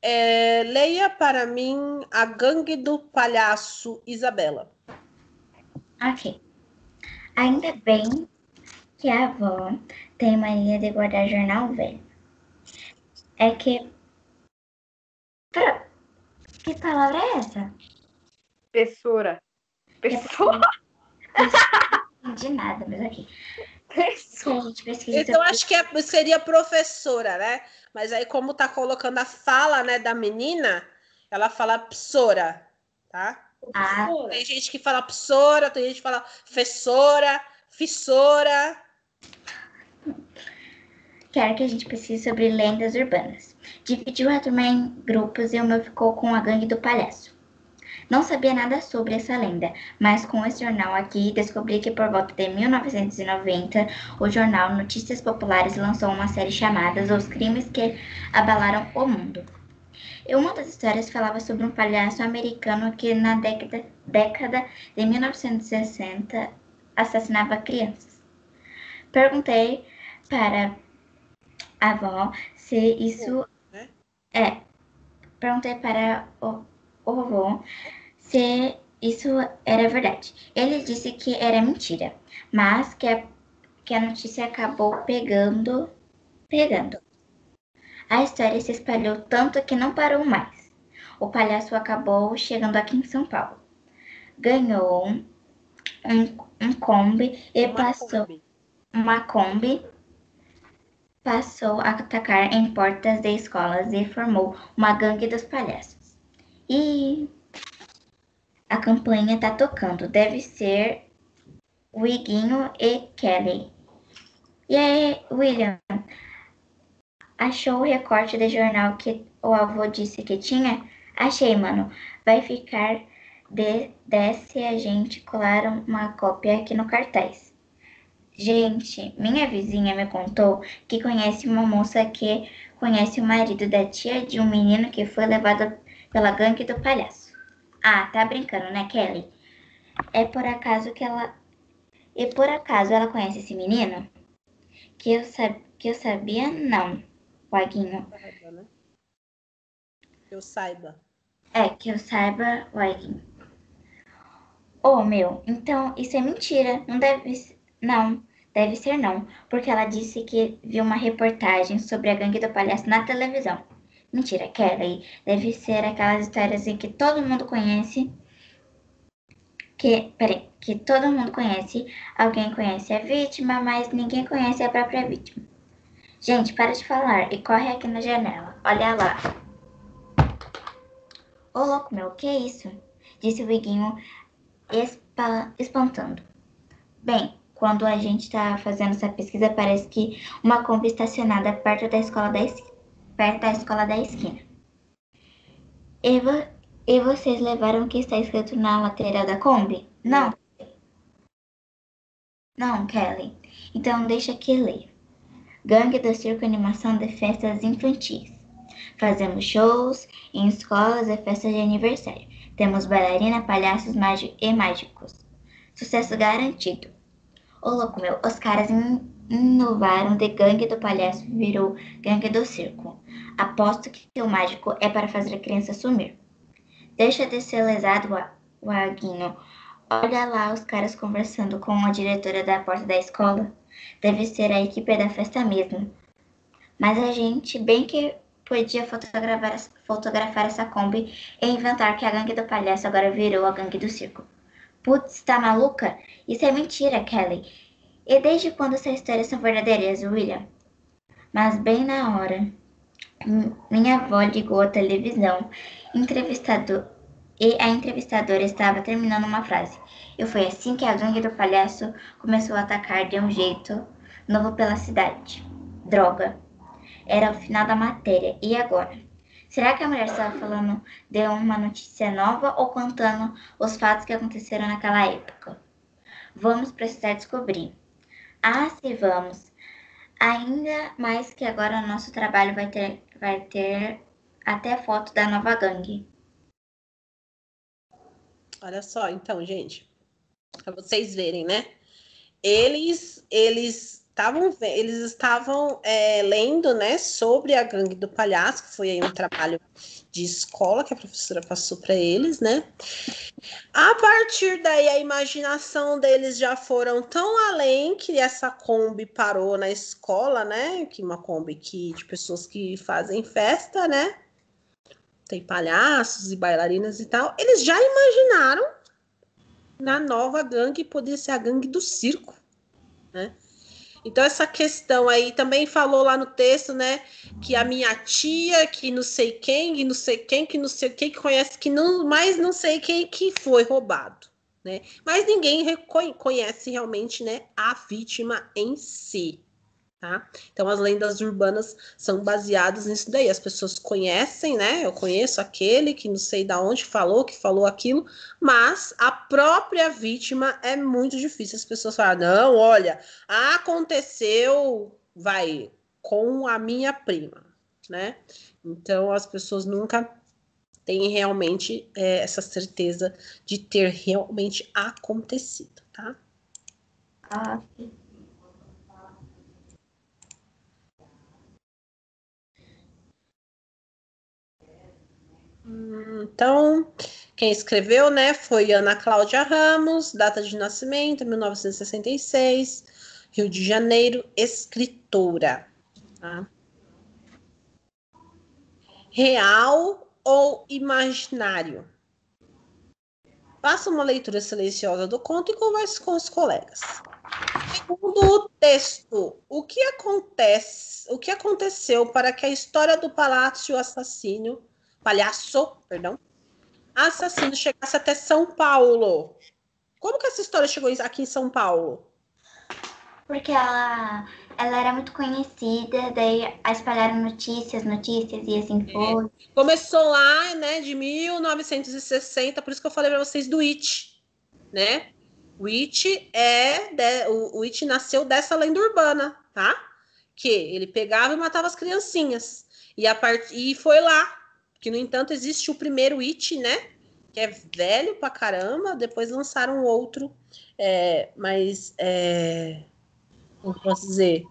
Leia para mim A Gangue do Palhaço Isabela. Ok. Ainda bem que a avó tem mania de guardar jornal velho. É que... Que palavra é essa? Pessoa. Pessoa. Não entendi nada, mas ok. Pessoa. A gente pesquisa Então, acho que seria professora, né? Mas aí, como tá colocando a fala, né, da menina, ela fala psora, tá? Tem gente que fala psora, tem gente que fala fessora, fissora. Quero que a gente pesquise sobre lendas urbanas. Dividiu a turma em grupos e o meu ficou com a Gangue do Palhaço. Não sabia nada sobre essa lenda, mas com esse jornal aqui descobri que por volta de 1990 o jornal Notícias Populares lançou uma série chamada Os Crimes que Abalaram o Mundo. E uma das histórias falava sobre um palhaço americano que na década de 1960 assassinava crianças. Perguntei para a avó se isso perguntei para o vovô se isso era verdade. Ele disse que era mentira, mas que a notícia acabou pegando. A história se espalhou tanto que não parou mais. O palhaço acabou chegando aqui em São Paulo. Ganhou um Kombi e uma Kombi. Passou a atacar em portas de escolas e formou uma gangue dos palhaços. E a campanha tá tocando. Deve ser o Iguinho e Kelly. E aí, William, achou o recorte de jornal que o avô disse que tinha? Achei, mano. Vai ficar de 10 se a gente colar uma cópia aqui no cartaz. Gente, minha vizinha me contou que conhece uma moça que conhece o marido da tia de um menino que foi levado pela gangue do palhaço. Ah, tá brincando, né, Kelly? Por acaso ela conhece esse menino? Que eu sabia, não, Waguinho. Eu saiba. Que eu saiba, Waguinho. Meu, então isso é mentira. Não, deve ser não, porque ela disse que viu uma reportagem sobre a gangue do palhaço na televisão. Mentira, Kelly. Deve ser aquelas histórias em que todo mundo conhece. Que todo mundo conhece. Alguém conhece a vítima, mas ninguém conhece a própria vítima. Gente, para de falar e corre aqui na janela. Olha lá. Ô, louco meu, que é isso? Disse o Iguinho, espantando. Bem, quando a gente tá fazendo essa pesquisa, parece que uma Kombi estacionada perto da escola da esquina. E vocês levaram o que está escrito na lateral da Kombi? Não. Não, Kelly. Então deixa que ler. Gangue do Circo Animação de Festas Infantis. Fazemos shows em escolas e festas de aniversário. Temos bailarina, palhaços e mágicos. Sucesso garantido. Ô, louco meu, os caras inovaram de gangue do palhaço virou gangue do circo. Aposto que o mágico é para fazer a criança sumir. Deixa de ser lesado, Waguinho. Olha lá os caras conversando com a diretora da porta da escola. Deve ser a equipe da festa mesmo. Mas a gente bem que podia fotografar essa Kombi e inventar que a gangue do palhaço agora virou a gangue do circo. Putz, tá maluca? Isso é mentira, Kelly. E desde quando essas histórias são verdadeiras, William? Mas bem na hora, minha avó ligou a televisão e a entrevistadora estava terminando uma frase. E foi assim que a gangue do palhaço começou a atacar de um jeito novo pela cidade. Droga. Era o final da matéria. E agora? Será que a mulher estava falando de uma notícia nova ou contando os fatos que aconteceram naquela época? Vamos precisar descobrir. Ah, sim, vamos. Ainda mais que agora nosso trabalho vai ter até foto da nova gangue. Olha só, então, gente, para vocês verem, né? Eles estavam lendo, né, sobre a gangue do palhaço, que foi aí um trabalho de escola que a professora passou para eles, né? A partir daí, a imaginação deles já foram tão além que essa Kombi parou na escola, né? Que uma Kombi de pessoas que fazem festa, né? Tem palhaços e bailarinas e tal. Eles já imaginaram na nova gangue poder ser a gangue do circo, né? Então, essa questão aí também falou lá no texto, né? Que a minha tia, que não sei quem, que não sei quem, que não sei quem, que conhece, que não, mas não sei quem que foi roubado, né? Mas ninguém conhece realmente, né, a vítima em si, tá? Então, as lendas urbanas são baseadas nisso daí. As pessoas conhecem, né? Eu conheço aquele que não sei de onde que falou aquilo, mas a própria vítima é muito difícil. As pessoas falam, não, olha, aconteceu, com a minha prima, né? Então, as pessoas nunca têm realmente essa certeza de ter realmente acontecido, tá? Ah, Então, quem escreveu, né, foi Ana Cláudia Ramos, data de nascimento, 1966, Rio de Janeiro, escritora. Tá? Real ou imaginário? Faça uma leitura silenciosa do conto e converse com os colegas. Segundo o texto, o que aconteceu para que a história do palhaço assassino chegasse até São Paulo? Como que essa história chegou aqui em São Paulo? porque ela era muito conhecida, daí espalharam notícias e assim foi. Começou lá, né, de 1960, por isso que eu falei para vocês do It, né? O It o It nasceu dessa lenda urbana, tá? Que ele pegava e matava as criancinhas. E foi lá. Que, no entanto, existe o primeiro It, né? Que é velho pra caramba. Depois lançaram outro, como posso dizer?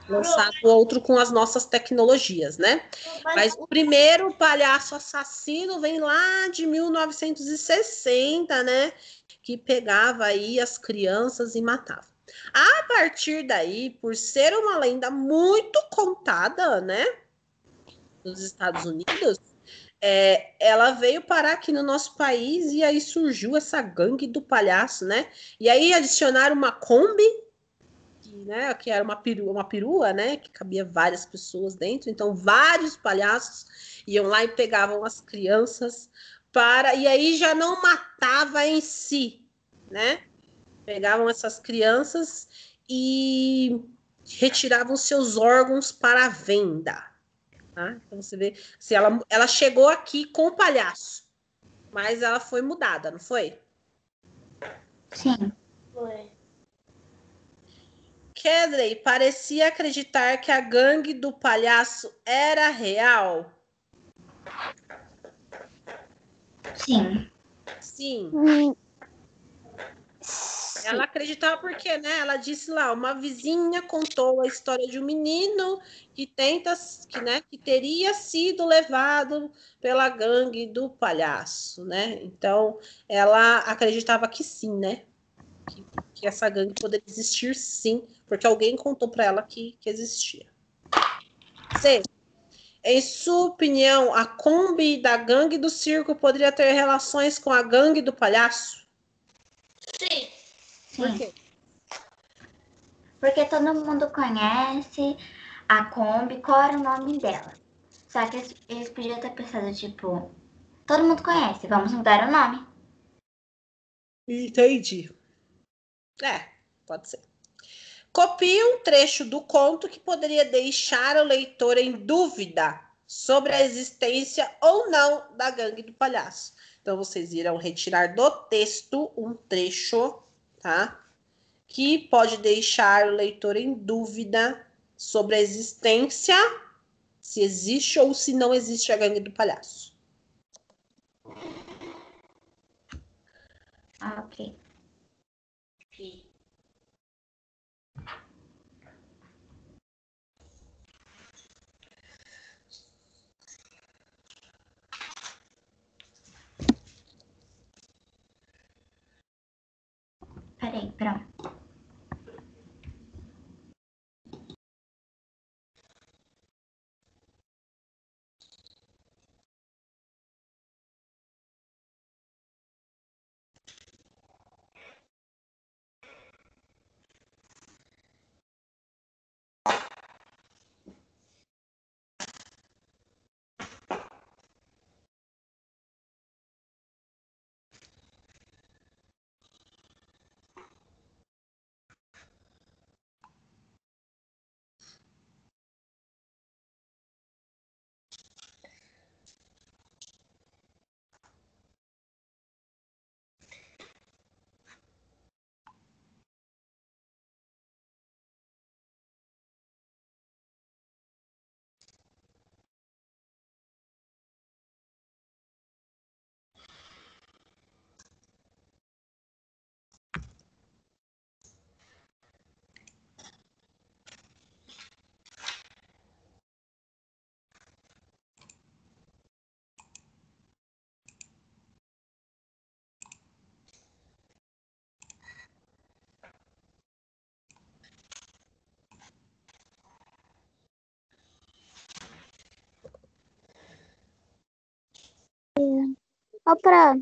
Lançado outro com as nossas tecnologias, né? Mas o primeiro palhaço assassino vem lá de 1960, né? Que pegava aí as crianças e matava. A partir daí, por ser uma lenda muito contada, né? Nos Estados Unidos, ela veio parar aqui no nosso país e aí surgiu essa gangue do palhaço, né? E aí adicionaram uma Kombi, que era uma perua, né? Que cabia várias pessoas dentro. Então, vários palhaços iam lá e pegavam as crianças e aí já não matava em si, né? Pegavam essas crianças e retiravam seus órgãos para a venda. Tá? Então você vê, se ela chegou aqui com o palhaço, Mas ela foi mudada, não foi? Sim. Foi. Kedley parecia acreditar que a gangue do palhaço era real. Sim. Sim. Hum, Ela acreditava porque, né? Ela disse lá, uma vizinha contou a história de um menino que teria sido levado pela gangue do palhaço, né? Então, ela acreditava que sim, né? Que essa gangue poderia existir sim, porque alguém contou para ela que existia. C. Em sua opinião, a Kombi da gangue do circo poderia ter relações com a gangue do palhaço? Sim. Por Sim. quê? Porque todo mundo conhece a Kombi, qual era o nome dela. Só que eles podiam ter pensado, tipo, todo mundo conhece, vamos mudar o nome. Entendi. É, pode ser. Copie um trecho do conto que poderia deixar o leitor em dúvida sobre a existência ou não da gangue do palhaço. Então, vocês irão retirar do texto um trecho, tá? Que pode deixar o leitor em dúvida sobre a existência, se existe ou se não existe a gangue do palhaço. Ok. Peraí, pronto. ó, pra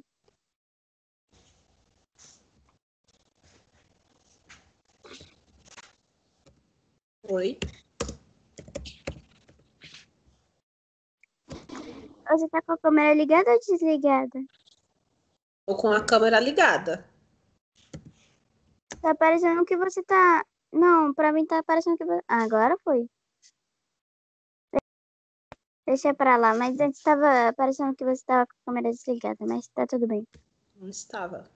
Oi? você tá com a câmera ligada ou desligada? Ou com a câmera ligada. Tá parecendo que você tá. Não, pra mim tá parecendo que você. Ah, agora foi. Deixa pra lá, mas antes tava parecendo que você tava com a câmera desligada, mas tá tudo bem. Não estava.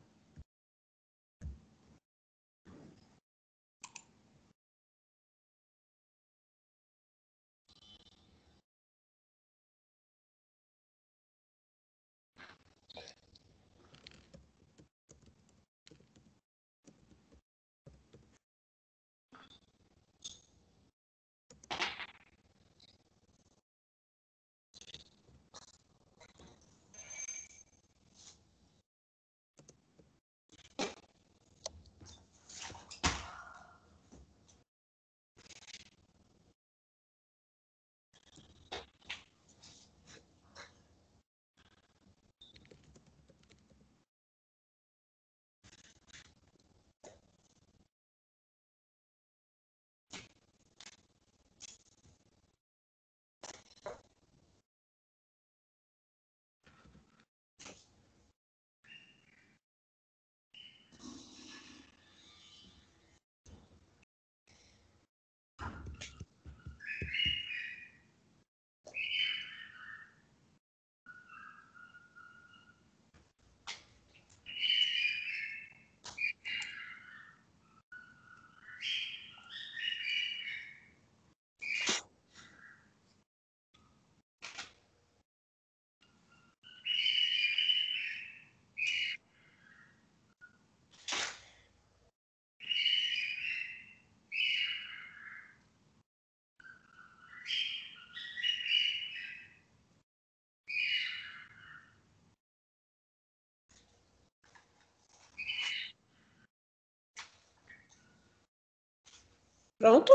Pronto?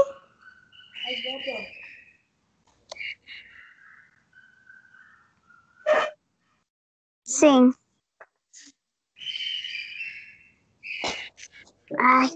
Sim. Ai,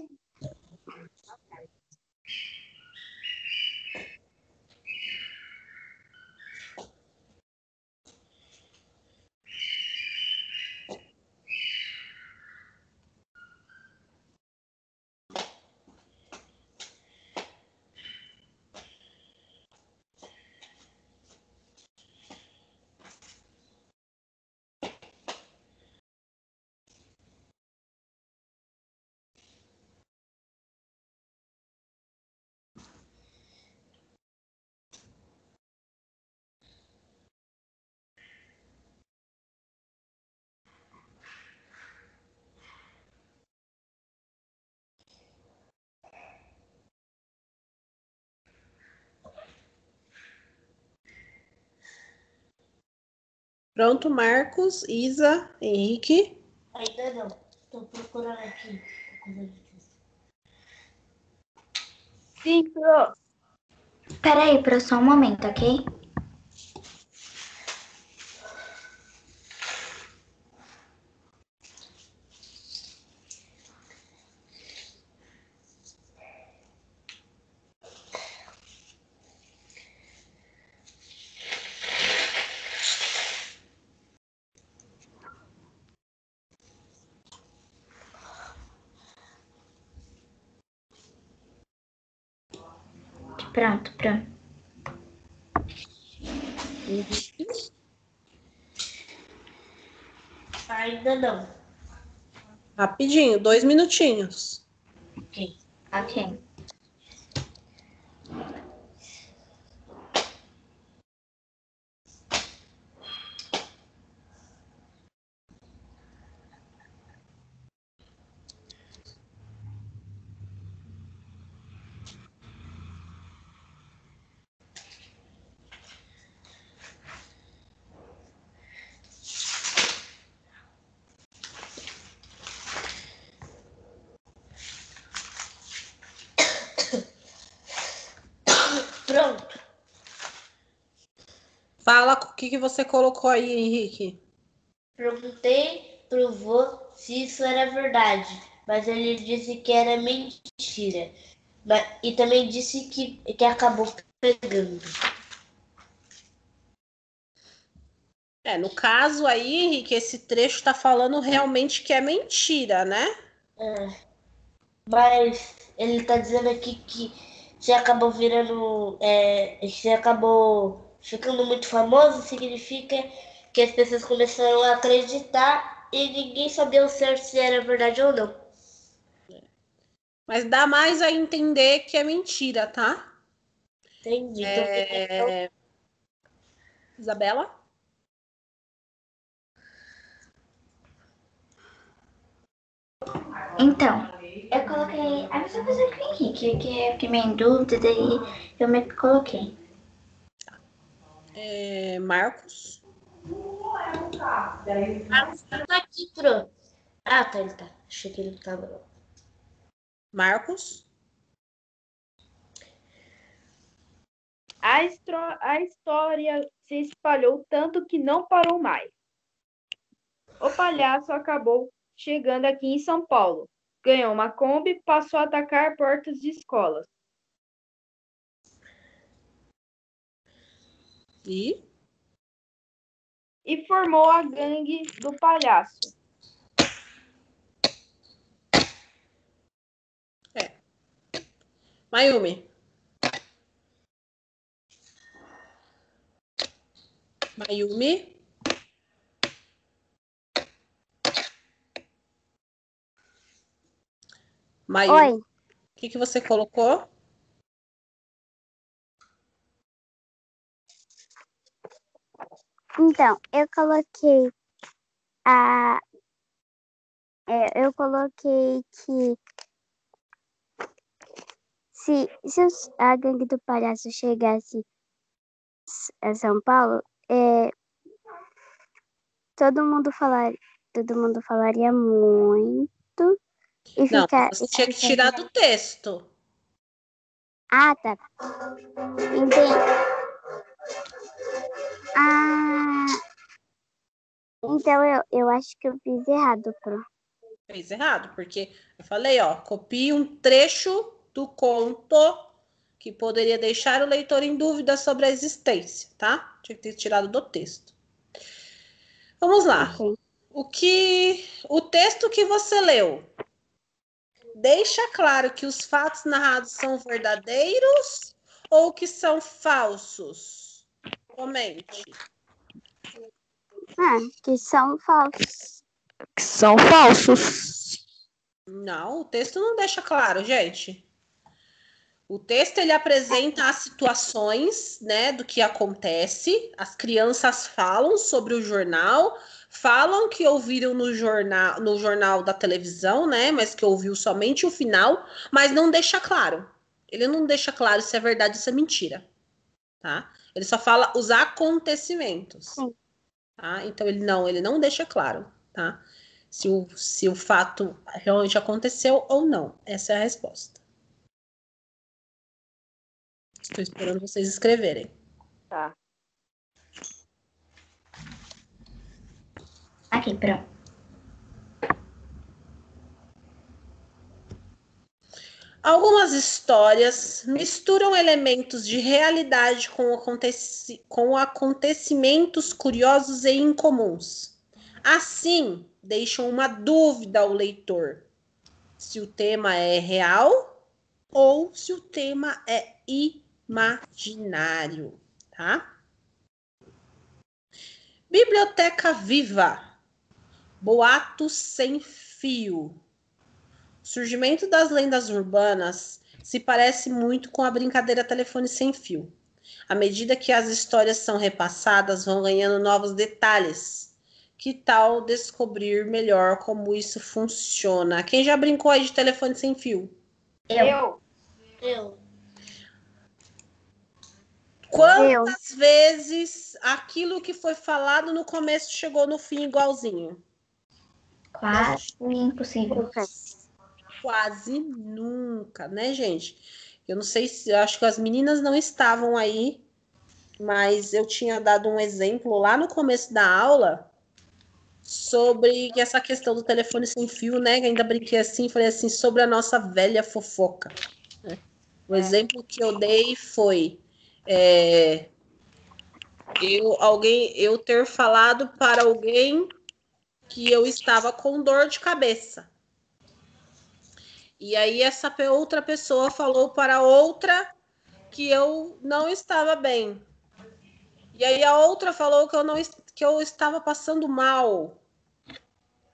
Pronto, Marcos, Isa, Henrique. Ainda não. Tô procurando aqui. Sim, Pro. Peraí, Pro, só um momento, ok? Pronto, pronto. Ainda não. Rapidinho, 2 minutinhos. Ok. Ok. Pronto. Fala o que você colocou aí, Henrique. Perguntei pro vô se isso era verdade, mas ele disse que era mentira. E também disse que acabou pegando. No caso aí, Henrique, esse trecho tá falando realmente que é mentira, né? Mas ele tá dizendo aqui que se acabou virando. Se acabou ficando muito famoso, significa que as pessoas começaram a acreditar e ninguém sabia ao certo se era verdade ou não. Mas dá mais a entender que é mentira, tá? Entendi. Então, Isabela? Então, eu coloquei a mesma coisa que o Henrique, que eu fiquei meio em dúvida, daí eu me coloquei. Marcos? não tá aqui, Pro. Ah, tá, ele tá. Achei que ele tava. Marcos? A história se espalhou tanto que não parou mais. O palhaço acabou chegando aqui em São Paulo. Ganhou uma Kombi e passou a atacar portas de escolas. E? E formou a gangue do palhaço. Mayumi? Mayumi? Mayumi? oi. O que você colocou? Então, a. Eu coloquei que se a gangue do palhaço chegasse a São Paulo, todo todo mundo falaria muito e Não, ficar. você tinha que tirar do texto. Ah, tá. Entendi. Ah, então eu acho que eu fiz errado, Pro. Fez errado, porque eu falei, ó, copie um trecho do conto que poderia deixar o leitor em dúvida sobre a existência, tá? Tinha que ter tirado do texto. Vamos lá. Ok. O texto que você leu deixa claro que os fatos narrados são verdadeiros ou que são falsos? Comente. Ah, que são falsos. São falsos. Não, o texto não deixa claro, gente. O texto ele apresenta as situações, né, do que acontece. As crianças falam sobre o jornal, falam que ouviram no jornal da televisão, né, mas que ouviu somente o final, mas não deixa claro. Ele não deixa claro se é verdade ou se é mentira, tá? Ele só fala os acontecimentos, Sim. tá? Então ele não deixa claro, tá? Se o fato realmente aconteceu ou não. Essa é a resposta. Estou esperando vocês escreverem. Tá. Aqui, pronto. Algumas histórias misturam elementos de realidade com acontecimentos curiosos e incomuns. Assim, deixam uma dúvida ao leitor se o tema é real ou se o tema é imaginário, tá? Biblioteca Viva. Boatos sem fio. O surgimento das lendas urbanas se parece muito com a brincadeira telefone sem fio. À medida que as histórias são repassadas, vão ganhando novos detalhes. Que tal descobrir melhor como isso funciona? Quem já brincou aí de telefone sem fio? Eu. Quantas vezes aquilo que foi falado no começo chegou no fim igualzinho? Quase impossível. Quase nunca, né, gente? Eu não sei se, eu acho que as meninas não estavam aí, mas eu tinha dado um exemplo lá no começo da aula sobre essa questão do telefone sem fio, né? Ainda brinquei assim, falei assim, sobre a nossa velha fofoca, né? O exemplo que eu dei foi eu ter falado para alguém que eu estava com dor de cabeça. E aí essa outra pessoa falou para outra que eu não estava bem. E aí a outra falou que eu estava passando mal.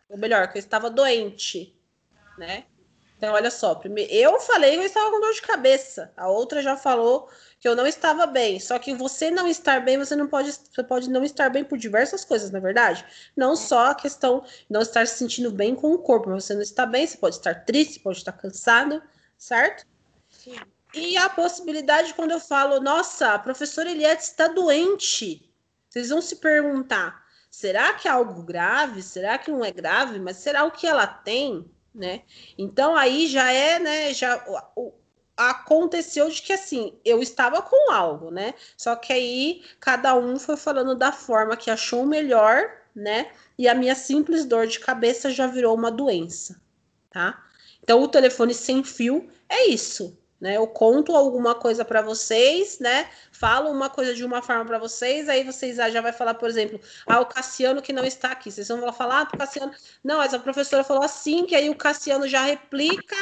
Ou melhor, que eu estava doente, né? Então, olha só, primeiro, eu falei que eu estava com dor de cabeça. A outra já falou que eu não estava bem. Só que você não estar bem, você pode não estar bem por diversas coisas, na verdade. Não só a questão de não estar se sentindo bem com o corpo, mas você não está bem, você pode estar triste, pode estar cansado, certo? Sim. E a possibilidade, quando eu falo, nossa, a professora Eliette está doente, vocês vão se perguntar, será que é algo grave? Será que não é grave? Mas será o que ela tem? Né? Então aí já é, né? Aconteceu de que assim, eu estava com algo, né? Só que aí cada um foi falando da forma que achou melhor, né? E a minha simples dor de cabeça já virou uma doença, tá? Então o telefone sem fio é isso, né? Eu conto alguma coisa para vocês, né? Falo uma coisa de uma forma para vocês, aí vocês já vai falar, por exemplo, o Cassiano que não está aqui. Vocês vão falar, pro Cassiano, não, mas a professora falou assim, que aí o Cassiano já replica,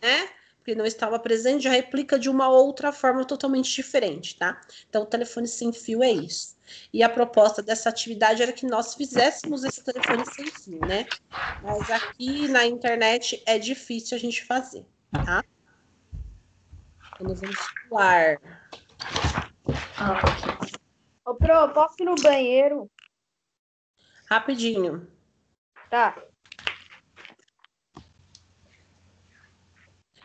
né? Porque não estava presente, já replica de uma outra forma totalmente diferente, tá? Então o telefone sem fio é isso. E a proposta dessa atividade era que nós fizéssemos esse telefone sem fio, né? Mas aqui na internet é difícil a gente fazer, tá? Então, nós vamos pular. Ô, Pro, posso ir no banheiro? Rapidinho. Tá.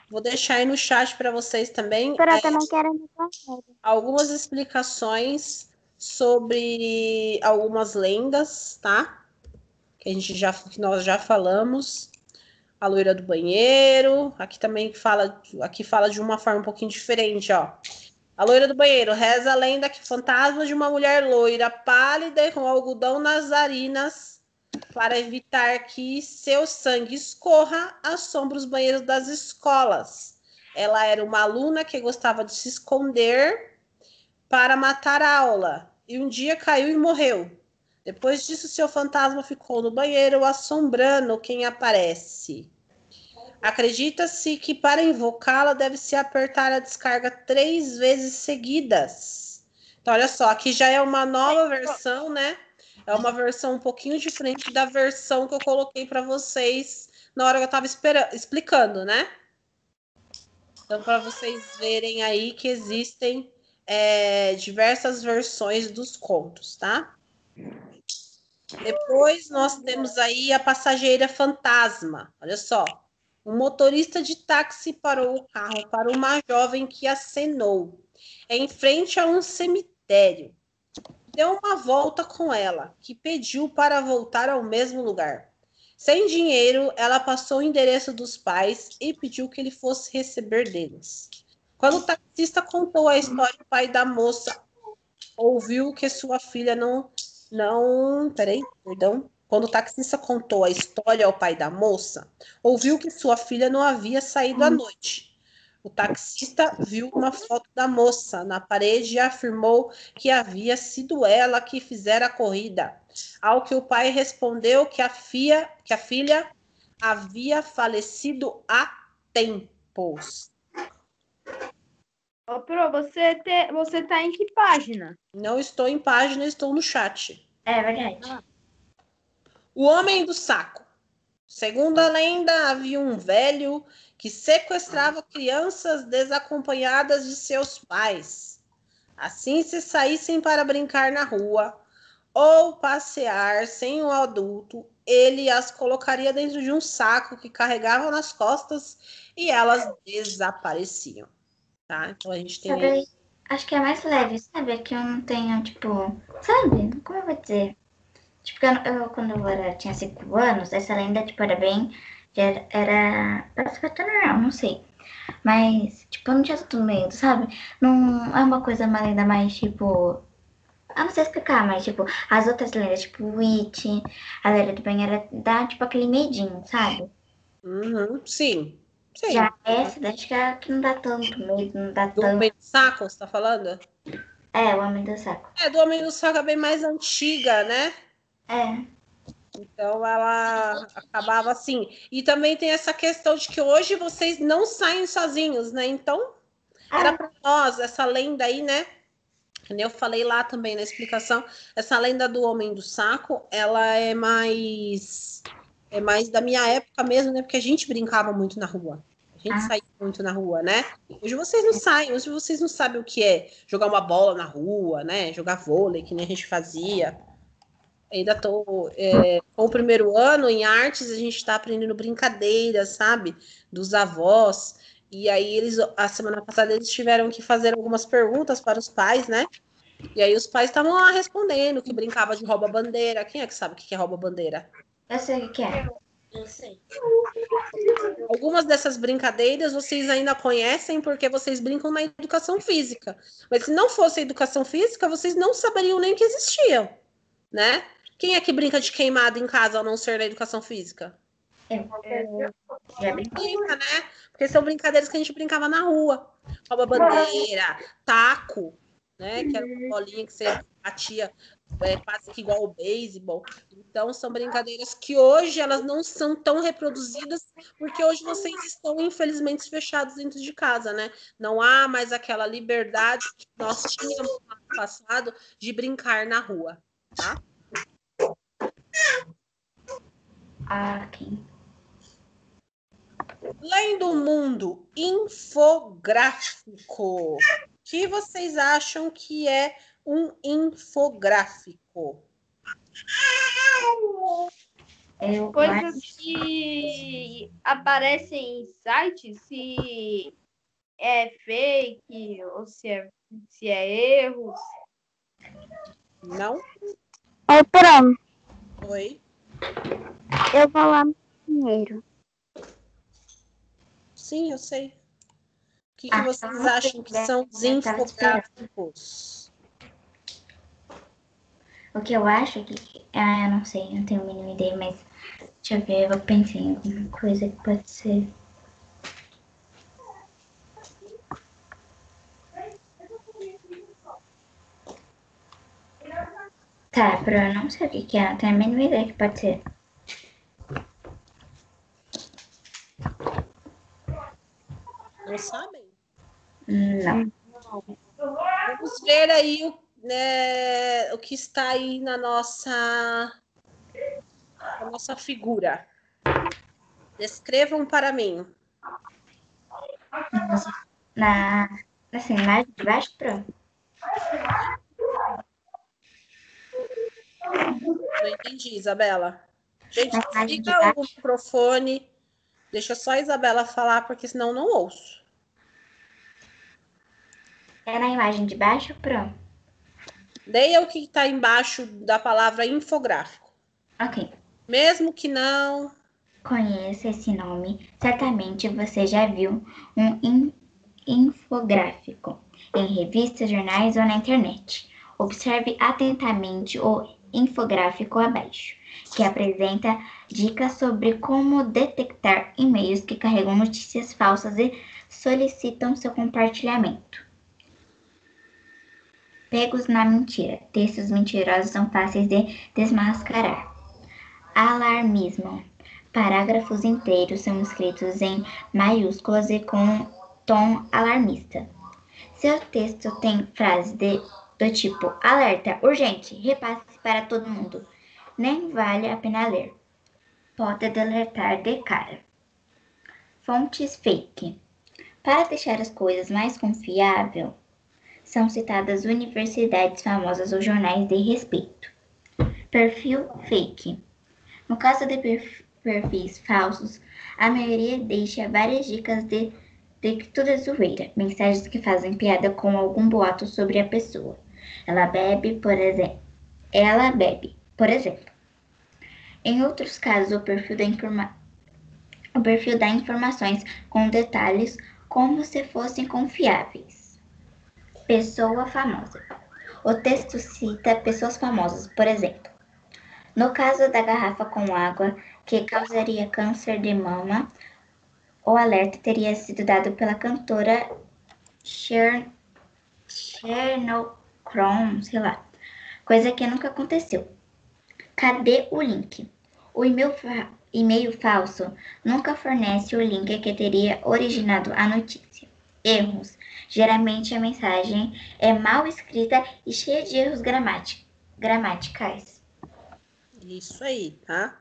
Vou deixar aí no chat para vocês também Pero eu também quero ir no banheiro. algumas explicações sobre algumas lendas, tá? Que nós já falamos. A loira do banheiro. Aqui fala de uma forma um pouquinho diferente, ó. A loira do banheiro. Reza a lenda que fantasma de uma mulher loira, pálida e com algodão nas narinas, para evitar que seu sangue escorra, assombra os banheiros das escolas. Ela era uma aluna que gostava de se esconder para matar a aula. E um dia caiu e morreu. Depois disso, seu fantasma ficou no banheiro, assombrando quem aparece. Acredita-se que para invocá-la deve-se apertar a descarga 3 vezes seguidas. Então, olha só, aqui já é uma nova versão, né? É uma versão um pouquinho diferente da versão que eu coloquei para vocês na hora que eu estava explicando, né? Então, para vocês verem aí que existem diversas versões dos contos, tá? Depois nós temos aí a passageira fantasma. Olha só. Um motorista de táxi parou o carro para uma jovem que acenou em frente a um cemitério. Deu uma volta com ela, que pediu para voltar ao mesmo lugar. Sem dinheiro, ela passou o endereço dos pais e pediu que ele fosse receber deles. Quando o taxista contou a história, o pai da moça ouviu que sua filha Quando o taxista contou a história ao pai da moça, ouviu que sua filha não havia saído à noite. O taxista viu uma foto da moça na parede e afirmou que havia sido ela que fizera a corrida. Ao que o pai respondeu que a filha havia falecido há tempos. Ô, Pro, você tá em que página? Não estou em página, estou no chat. É verdade. O homem do saco. Segundo a lenda, havia um velho que sequestrava crianças desacompanhadas de seus pais. Assim, se saíssem para brincar na rua ou passear sem um adulto, ele as colocaria dentro de um saco que carregava nas costas e elas desapareciam. Tá? Então a gente tem aí... Acho que é mais leve, sabe? Que eu não tenho, tipo... Sabe? Como eu vou dizer? Tipo, quando eu tinha 5 anos, essa lenda, tipo, era bem... Parece que era normal, não sei. Mas, tipo, eu não tinha tanto medo, sabe? Não é uma coisa, uma lenda mais, tipo... Eu não sei explicar, mas, tipo, as outras lendas, tipo, Witch, a lenda do banheiro, dá, tipo, aquele medinho, sabe? Uhum, sim. Já essa, acho que não dá tanto medo, não dá Do tanto... Homem do Saco, você tá falando? É, o Homem do Saco. Do Homem do Saco é bem mais antiga, né? É. Então ela acabava assim. E também tem essa questão de que hoje vocês não saem sozinhos, né? Então, era para nós, essa lenda aí, né? Como eu falei lá também na explicação, essa lenda do Homem do Saco, ela é mais da minha época mesmo, né? Porque a gente brincava muito na rua. A gente saía muito na rua, né? Hoje vocês não saem, hoje vocês não sabem o que é jogar uma bola na rua, né? Jogar vôlei, que nem a gente fazia. Ainda estou com o primeiro ano em artes, a gente está aprendendo brincadeiras, sabe? Dos avós. E aí a semana passada, eles tiveram que fazer algumas perguntas para os pais, né? E aí os pais estavam lá respondendo que brincava de rouba-bandeira. Quem é que sabe o que é rouba-bandeira? Eu sei o que é. Eu sei. Algumas dessas brincadeiras vocês ainda conhecem porque vocês brincam na educação física. Mas se não fosse a educação física, vocês não saberiam nem que existiam, né? Quem é que brinca de queimado em casa, a não ser na educação física? Brinca, né? Porque são brincadeiras que a gente brincava na rua. Rouba-bandeira, taco, né? Que era uma bolinha que você batia quase que igual o beisebol. Então, são brincadeiras que hoje elas não são tão reproduzidas, porque hoje vocês estão, infelizmente, fechados dentro de casa, né? Não há mais aquela liberdade que nós tínhamos no passado de brincar na rua, tá? Ok. Lendo o mundo infográfico, o que vocês acham que é um infográfico? Coisas que aparecem em sites, se é fake ou se é erros. Não? Ô, Pro, Oi? eu vou lá no banheiro. Sim, eu sei. O que Ah, vocês então, acham que são os eu tava esperando. infográficos? O que eu acho que. Ah, eu não sei, não tenho a mínima ideia, mas deixa eu ver, eu pensei em alguma coisa que pode ser. Tá, Pro, eu não sei o que é, não tenho a mínima ideia que pode ser. Não sabem? Não. Vamos ver aí o que está aí na nossa figura. Descrevam para mim. Assim, mais de baixo, Pro? Não entendi, Isabela. Gente, Na imagem de desliga o baixo. microfone. Deixa só a Isabela falar, porque senão eu não ouço. É na imagem de baixo, Pro? Leia o que está embaixo da palavra infográfico. Ok. Mesmo que não. Conheça esse nome. Certamente você já viu um infográfico em revistas, jornais ou na internet. Observe atentamente o infográfico abaixo, que apresenta dicas sobre como detectar e-mails que carregam notícias falsas e solicitam seu compartilhamento. Pegos na mentira. Textos mentirosos são fáceis de desmascarar. Alarmismo. Parágrafos inteiros são escritos em maiúsculas e com tom alarmista. Seu texto tem frases do tipo alerta, urgente, repasse para todo mundo. Nem vale a pena ler. Pode deletar de cara. Fontes fake. Para deixar as coisas mais confiáveis, são citadas universidades famosas ou jornais de respeito. Perfil fake. No caso de perfis falsos, a maioria deixa várias dicas de que tudo é zoeira, mensagens que fazem piada com algum boato sobre a pessoa. Ela bebe, por exemplo. Em outros casos, o perfil dá informações com detalhes como se fossem confiáveis. Pessoa famosa. O texto cita pessoas famosas, por exemplo. No caso da garrafa com água que causaria câncer de mama, o alerta teria sido dado pela cantora Cher Chrome, sei lá, coisa que nunca aconteceu. Cadê o link? O e-mail falso nunca fornece o link que teria originado a notícia. Erros. Geralmente a mensagem é mal escrita e cheia de erros gramaticais. Isso aí, tá?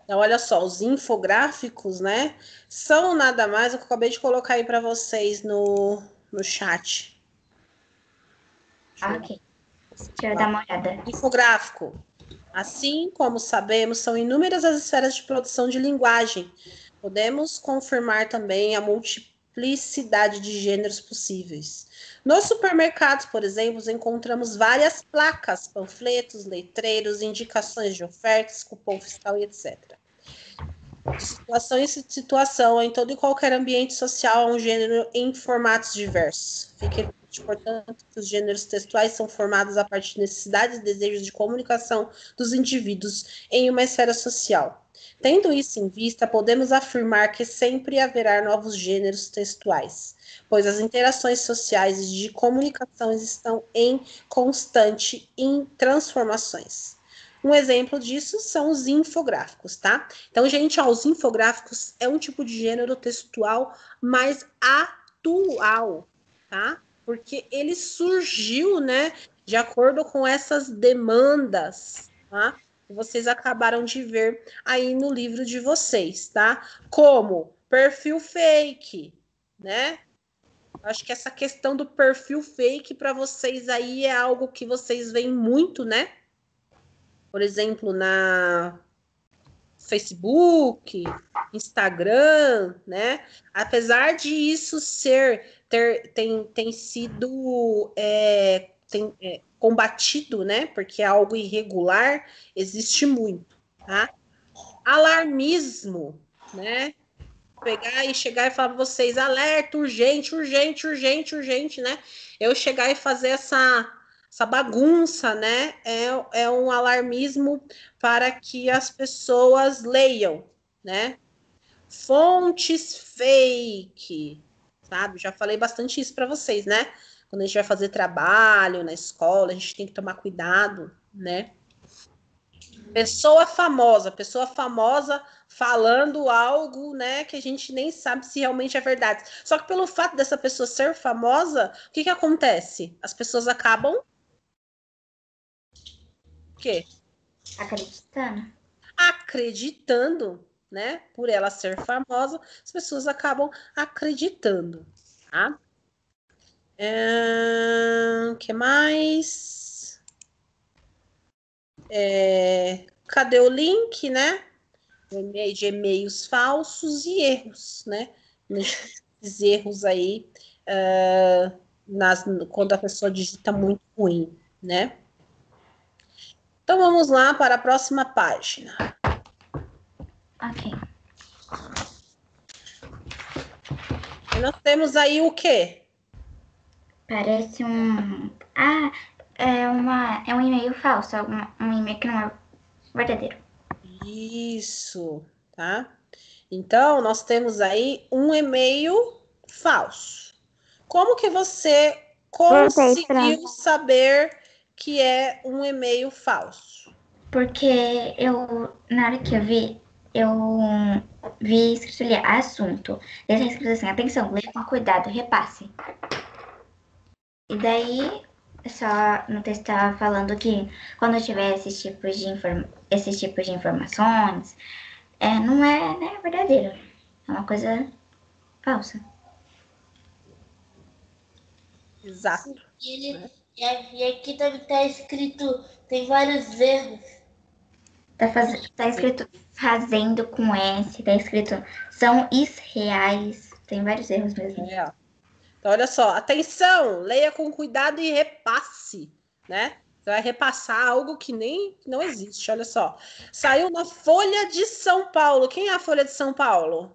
Então, olha só, os infográficos, né? São nada mais o que eu acabei de colocar aí para vocês no chat. Ok. Deixa eu dar uma olhada. Infográfico. Assim como sabemos, são inúmeras as esferas de produção de linguagem. Podemos confirmar também a multiplicidade de gêneros possíveis. Nos supermercados, por exemplo, encontramos várias placas, panfletos, letreiros, indicações de ofertas, cupom fiscal e etc. De situação em situação, em todo e qualquer ambiente social, há um gênero em formatos diversos. Fica evidente, portanto, que os gêneros textuais são formados a partir de necessidades e desejos de comunicação dos indivíduos em uma esfera social. Tendo isso em vista, podemos afirmar que sempre haverá novos gêneros textuais, pois as interações sociais e de comunicação estão em constante transformações. Um exemplo disso são os infográficos, tá? Então, gente, ó, os infográficos é um tipo de gênero textual mais atual, tá? Porque ele surgiu, né, de acordo com essas demandas, tá? Que vocês acabaram de ver aí no livro de vocês, tá? Como perfil fake, né? Acho que essa questão do perfil fake para vocês aí é algo que vocês veem muito, né? Por exemplo, na Facebook, Instagram, né? Apesar de isso tem sido combatido, né? Porque é algo irregular, existe muito, tá? Alarmismo, né? pegar e chegar e falar para vocês, alerta, urgente, urgente, urgente, urgente, né? Eu chegar e fazer essa bagunça, né? É um alarmismo para que as pessoas leiam, né? Fontes fake, sabe? Já falei bastante isso para vocês, né? Quando a gente vai fazer trabalho na escola, a gente tem que tomar cuidado, né? Pessoa famosa falando algo, né, que a gente nem sabe se realmente é verdade. Só que pelo fato dessa pessoa ser famosa, o que acontece? As pessoas acabam o quê? Acreditando, né? Por ela ser famosa, as pessoas acabam acreditando, tá? Que mais? Cadê o link, né? De e-mails falsos e erros, né? Esses erros aí, quando a pessoa digita muito ruim, né? Então vamos lá para a próxima página. Ok. E nós temos aí o quê? Parece um... é um e-mail falso, um e-mail que não é verdadeiro. Isso, tá? Então, nós temos aí um e-mail falso. Como que você conseguiu saber que é um e-mail falso? Porque na hora que eu vi escrito ali, assunto. Daí tá escrito assim, atenção, leia com cuidado, repasse. E daí, só no texto estava falando que quando tiver esses tipos de informações, não é, né, verdadeiro. É uma coisa falsa. Exato. E aqui também tá escrito, tem vários erros. Tá escrito fazendo com S, tá escrito são reais. Tem vários erros mesmo. Então, olha só, atenção, leia com cuidado e repasse, né? Você vai repassar algo que não existe, olha só. Saiu na Folha de São Paulo. Quem é a Folha de São Paulo?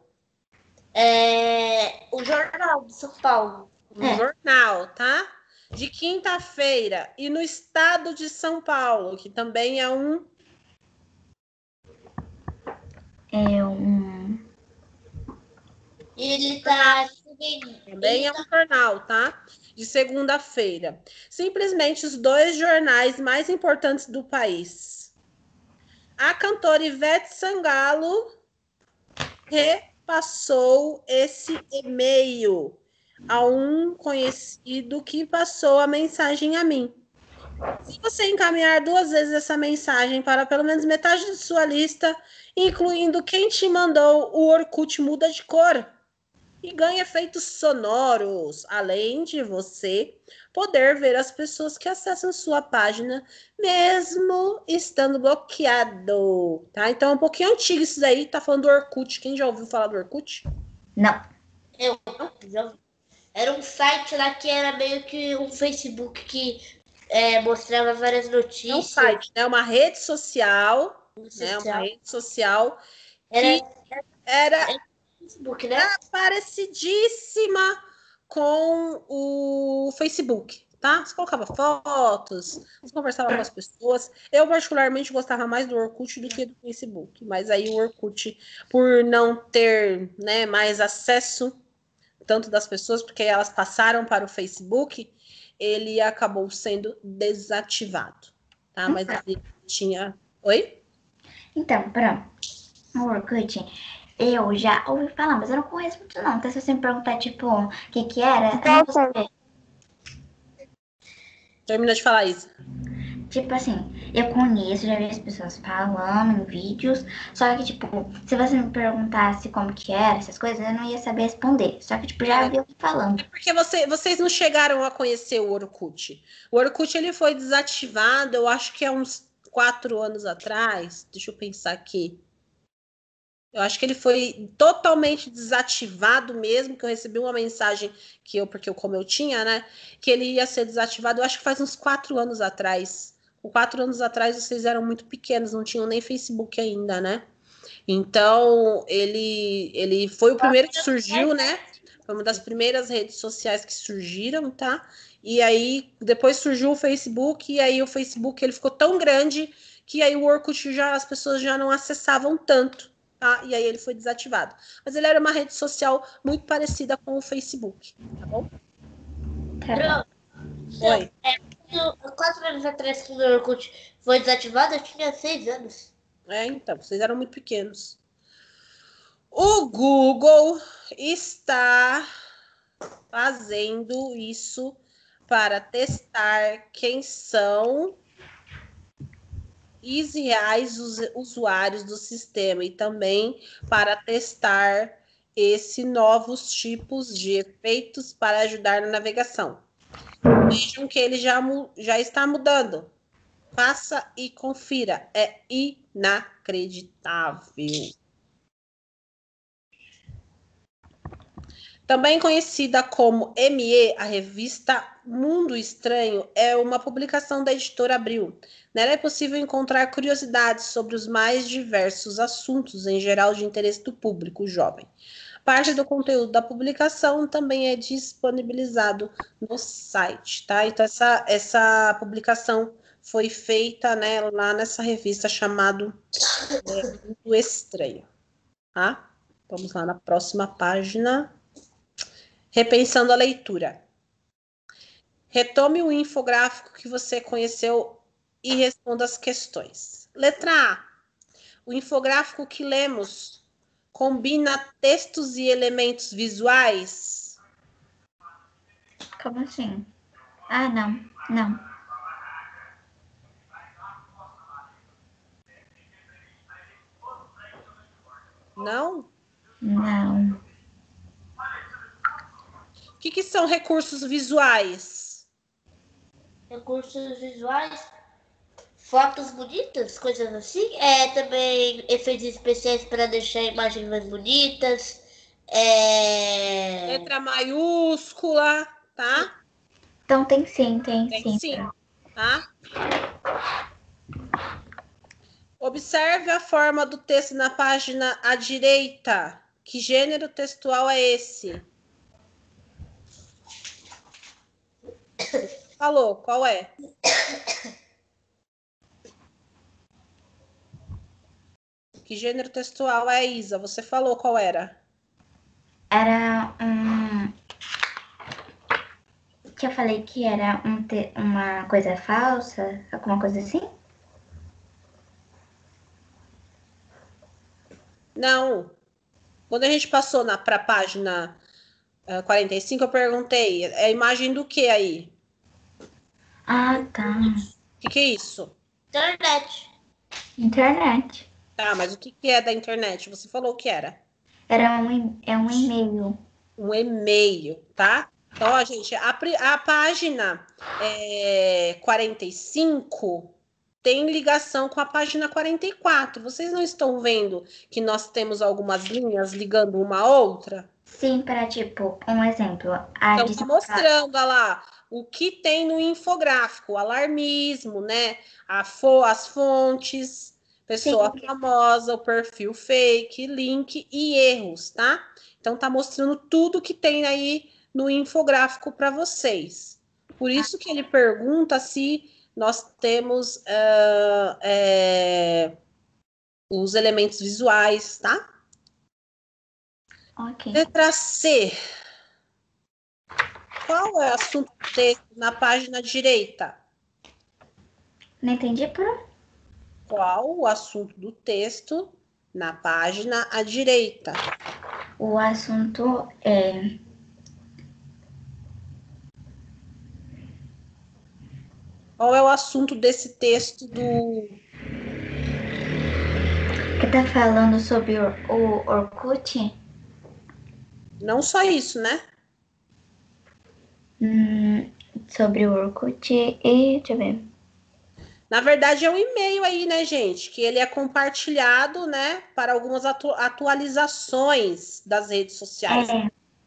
O Jornal de São Paulo. Um jornal, tá? De quinta-feira. E no estado de São Paulo, que também é um... Ele tá... Também é um jornal, tá? De segunda-feira. Simplesmente os dois jornais mais importantes do país. A cantora Ivete Sangalo repassou esse e-mail a um conhecido que passou a mensagem a mim. Se você encaminhar 2 vezes essa mensagem para pelo menos metade de sua lista, incluindo quem te mandou, o Orkut muda de cor e ganha efeitos sonoros, além de você poder ver as pessoas que acessam sua página, mesmo estando bloqueado, tá? Então é um pouquinho antigo isso daí, tá falando do Orkut. Quem já ouviu falar do Orkut? Não. Eu já... Era um site lá que era meio que um Facebook que mostrava várias notícias. É um site, né? Uma rede social, né? Uma rede social que era Facebook, né? parecidíssima com o Facebook, tá? Você colocava fotos, você conversava com as pessoas. Eu, particularmente, gostava mais do Orkut do que do Facebook. Mas aí o Orkut, por não ter, né, mais acesso tanto das pessoas, porque elas passaram para o Facebook, ele acabou sendo desativado, tá? Mas ele tinha... Oi? Então, pronto. O Orkut, eu já ouvi falar, mas eu não conheço muito não. Então, se você me perguntar, tipo, o que era, eu não vou saber. Termina de falar isso. Tipo assim, eu conheço, já vi as pessoas falando em vídeos, só que, tipo, se você me perguntasse como que era, essas coisas, eu não ia saber responder. Só que, tipo, já vi alguém falando. Porque vocês não chegaram a conhecer o Orkut. O Orkut, ele foi desativado, eu acho que há uns 4 anos atrás. Deixa eu pensar aqui. Eu acho que ele foi totalmente desativado mesmo, que eu recebi uma mensagem como eu tinha, né, que ele ia ser desativado, eu acho que faz uns 4 anos atrás. Com 4 anos atrás, vocês eram muito pequenos, não tinham nem Facebook ainda, né? Então, ele foi o primeiro que surgiu, né? Foi uma das primeiras redes sociais que surgiram, tá? E aí, depois surgiu o Facebook, e aí o Facebook ele ficou tão grande que aí o Orkut as pessoas já não acessavam tanto, tá? E aí ele foi desativado. Mas ele era uma rede social muito parecida com o Facebook, tá bom? Tá bom. Oi. 4 anos atrás que o meu Orkut foi desativado, eu tinha 6 anos. Então, vocês eram muito pequenos. O Google está fazendo isso para testar quem são os reais usuários do sistema e também para testar esses novos tipos de efeitos para ajudar na navegação. Vejam que ele já está mudando. Faça e confira. É inacreditável. Também conhecida como ME, a revista Mundo Estranho é uma publicação da editora Abril. Nela é possível encontrar curiosidades sobre os mais diversos assuntos, em geral de interesse do público jovem. Parte do conteúdo da publicação também é disponibilizado no site, tá? Então, essa publicação foi feita, né, lá nessa revista chamada Mundo Estranho, tá? Vamos lá na próxima página. Repensando a leitura. Retome o infográfico que você conheceu e responda as questões. Letra A. O infográfico que lemos combina textos e elementos visuais? Como assim? Ah, não. Não. Não? Não. O que são recursos visuais? Recursos visuais, fotos bonitas, coisas assim. Também efeitos especiais para deixar imagens mais bonitas. Letra maiúscula, tá? Então tem sim, tem Tem sim. sim, tá? Observe a forma do texto na página à direita. Que gênero textual é esse? Falou, qual é? Que gênero textual é, Isa? Você falou qual era? Era que eu falei que era uma coisa falsa, alguma coisa assim? Não. Quando a gente passou para a página 45, eu perguntei, é a imagem do que aí? Ah, tá. O que é isso? Internet. Internet. Tá, mas o que é da internet? Você falou o que era? Era um e-mail. Um e-mail, tá? Então, ó, gente, a página 45 tem ligação com a página 44. Vocês não estão vendo que nós temos algumas linhas ligando uma à outra? Sim, para tipo, um exemplo. Então, tá mostrando lá o que tem no infográfico, o alarmismo, né? As fontes, pessoa famosa, o perfil fake, link e erros, tá? Então, tá mostrando tudo que tem aí no infográfico para vocês. Por isso que ele pergunta se nós temos os elementos visuais, tá? Ok. Letra C. Qual é o assunto do texto na página direita? Não entendi por? Qual o assunto do texto na página à direita? O assunto é... Qual é o assunto desse texto do... Que tá falando sobre o Orkut? Não só isso, né? Sobre o Orkut e... Deixa eu ver. Na verdade, é um e-mail aí, né, gente? Que ele é compartilhado, né? Para algumas atualizações das redes sociais.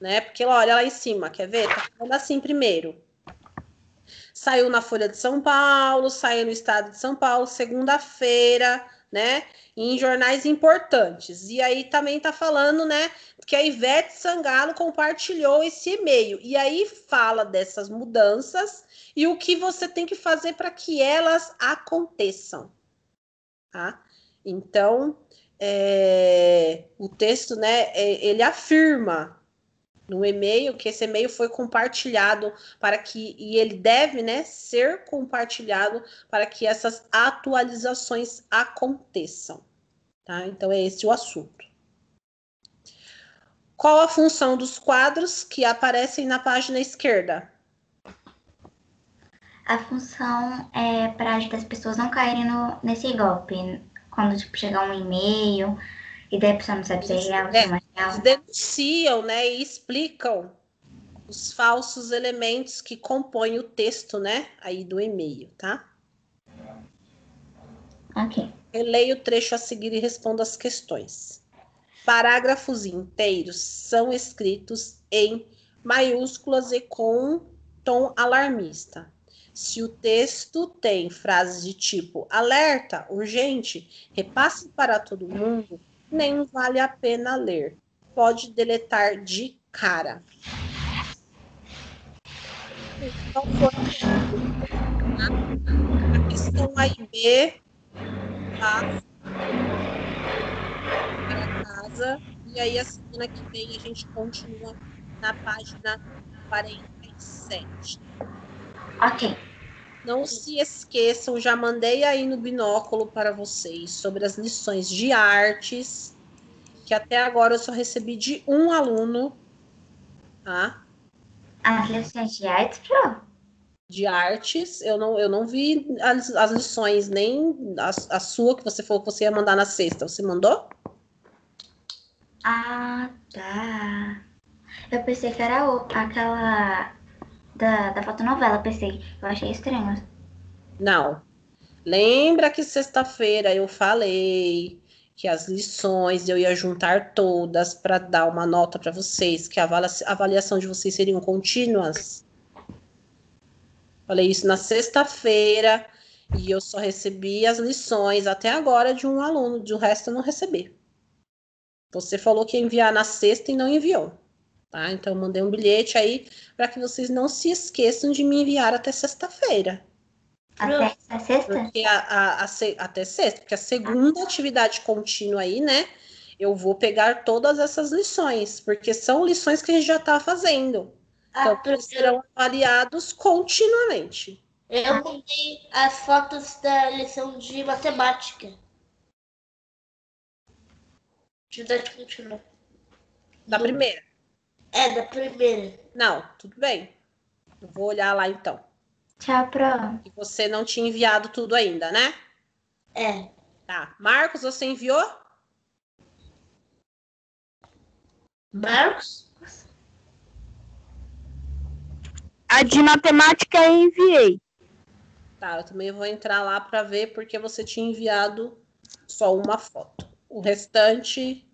Né? Porque, olha lá em cima, quer ver? Tá falando assim primeiro. Saiu na Folha de São Paulo, saiu no Estado de São Paulo, segunda-feira, né, em jornais importantes. E aí também tá falando, né, que a Ivete Sangalo compartilhou esse e-mail. E aí fala dessas mudanças e o que você tem que fazer para que elas aconteçam, tá? Então, o texto, né, ele afirma no e-mail que esse e-mail foi compartilhado e ele deve, né, ser compartilhado para que essas atualizações aconteçam, tá? Então é esse o assunto. Qual a função dos quadros que aparecem na página esquerda? A função é para ajudar as pessoas não caírem nesse golpe. Quando tipo, chegar um e-mail e daí a pessoa não sabe se é real, se não é real. Eles denunciam, né, e explicam os falsos elementos que compõem o texto, né, aí do e-mail, tá? Ok. Releia o trecho a seguir e responda as questões. Parágrafos inteiros são escritos em maiúsculas e com tom alarmista. Se o texto tem frases de tipo alerta, urgente, repasse para todo mundo, nem vale a pena ler. Pode deletar de cara. Então, foi a questão A e B, tá? Para casa. E aí, a semana que vem, a gente continua na página 47. Ok. Não se esqueçam, já mandei aí no binóculo para vocês sobre as lições de artes, que até agora eu só recebi de um aluno, tá? As lições de artes, Pro? De artes, eu não vi as lições, nem a sua, que você falou que você ia mandar na sexta. Você mandou? Ah, tá. Eu pensei que era aquela da fotonovela, pensei. Eu achei estranho. Não. Lembra que sexta-feira eu falei que as lições eu ia juntar todas para dar uma nota para vocês, que a avaliação de vocês seriam contínuas? Falei isso na sexta-feira e eu só recebi as lições até agora de um aluno, de o resto eu não recebi. Você falou que ia enviar na sexta e não enviou, tá? Então eu mandei um bilhete aí para que vocês não se esqueçam de me enviar até sexta-feira. Até a sexta? Porque até sexta, porque a segunda atividade contínua aí, né? Eu vou pegar todas essas lições, porque são lições que a gente já está fazendo. Então, eles serão avaliados continuamente. Eu mandei as fotos da lição de matemática. Atividade contínua. Da primeira. Da primeira. Não, tudo bem. Eu vou olhar lá então. Tchau, Pro. E você não tinha enviado tudo ainda, né? É. Tá. Marcos, você enviou? Marcos? A de matemática eu enviei. Tá, eu também vou entrar lá para ver porque você tinha enviado só uma foto. O restante,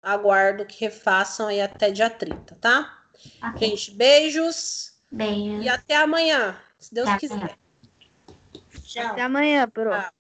aguardo que refaçam aí até dia 30, tá? Ok. Gente, beijos. Beijos. E até amanhã, se Deus Até quiser. amanhã. Tchau. Até amanhã, Pro. Tchau.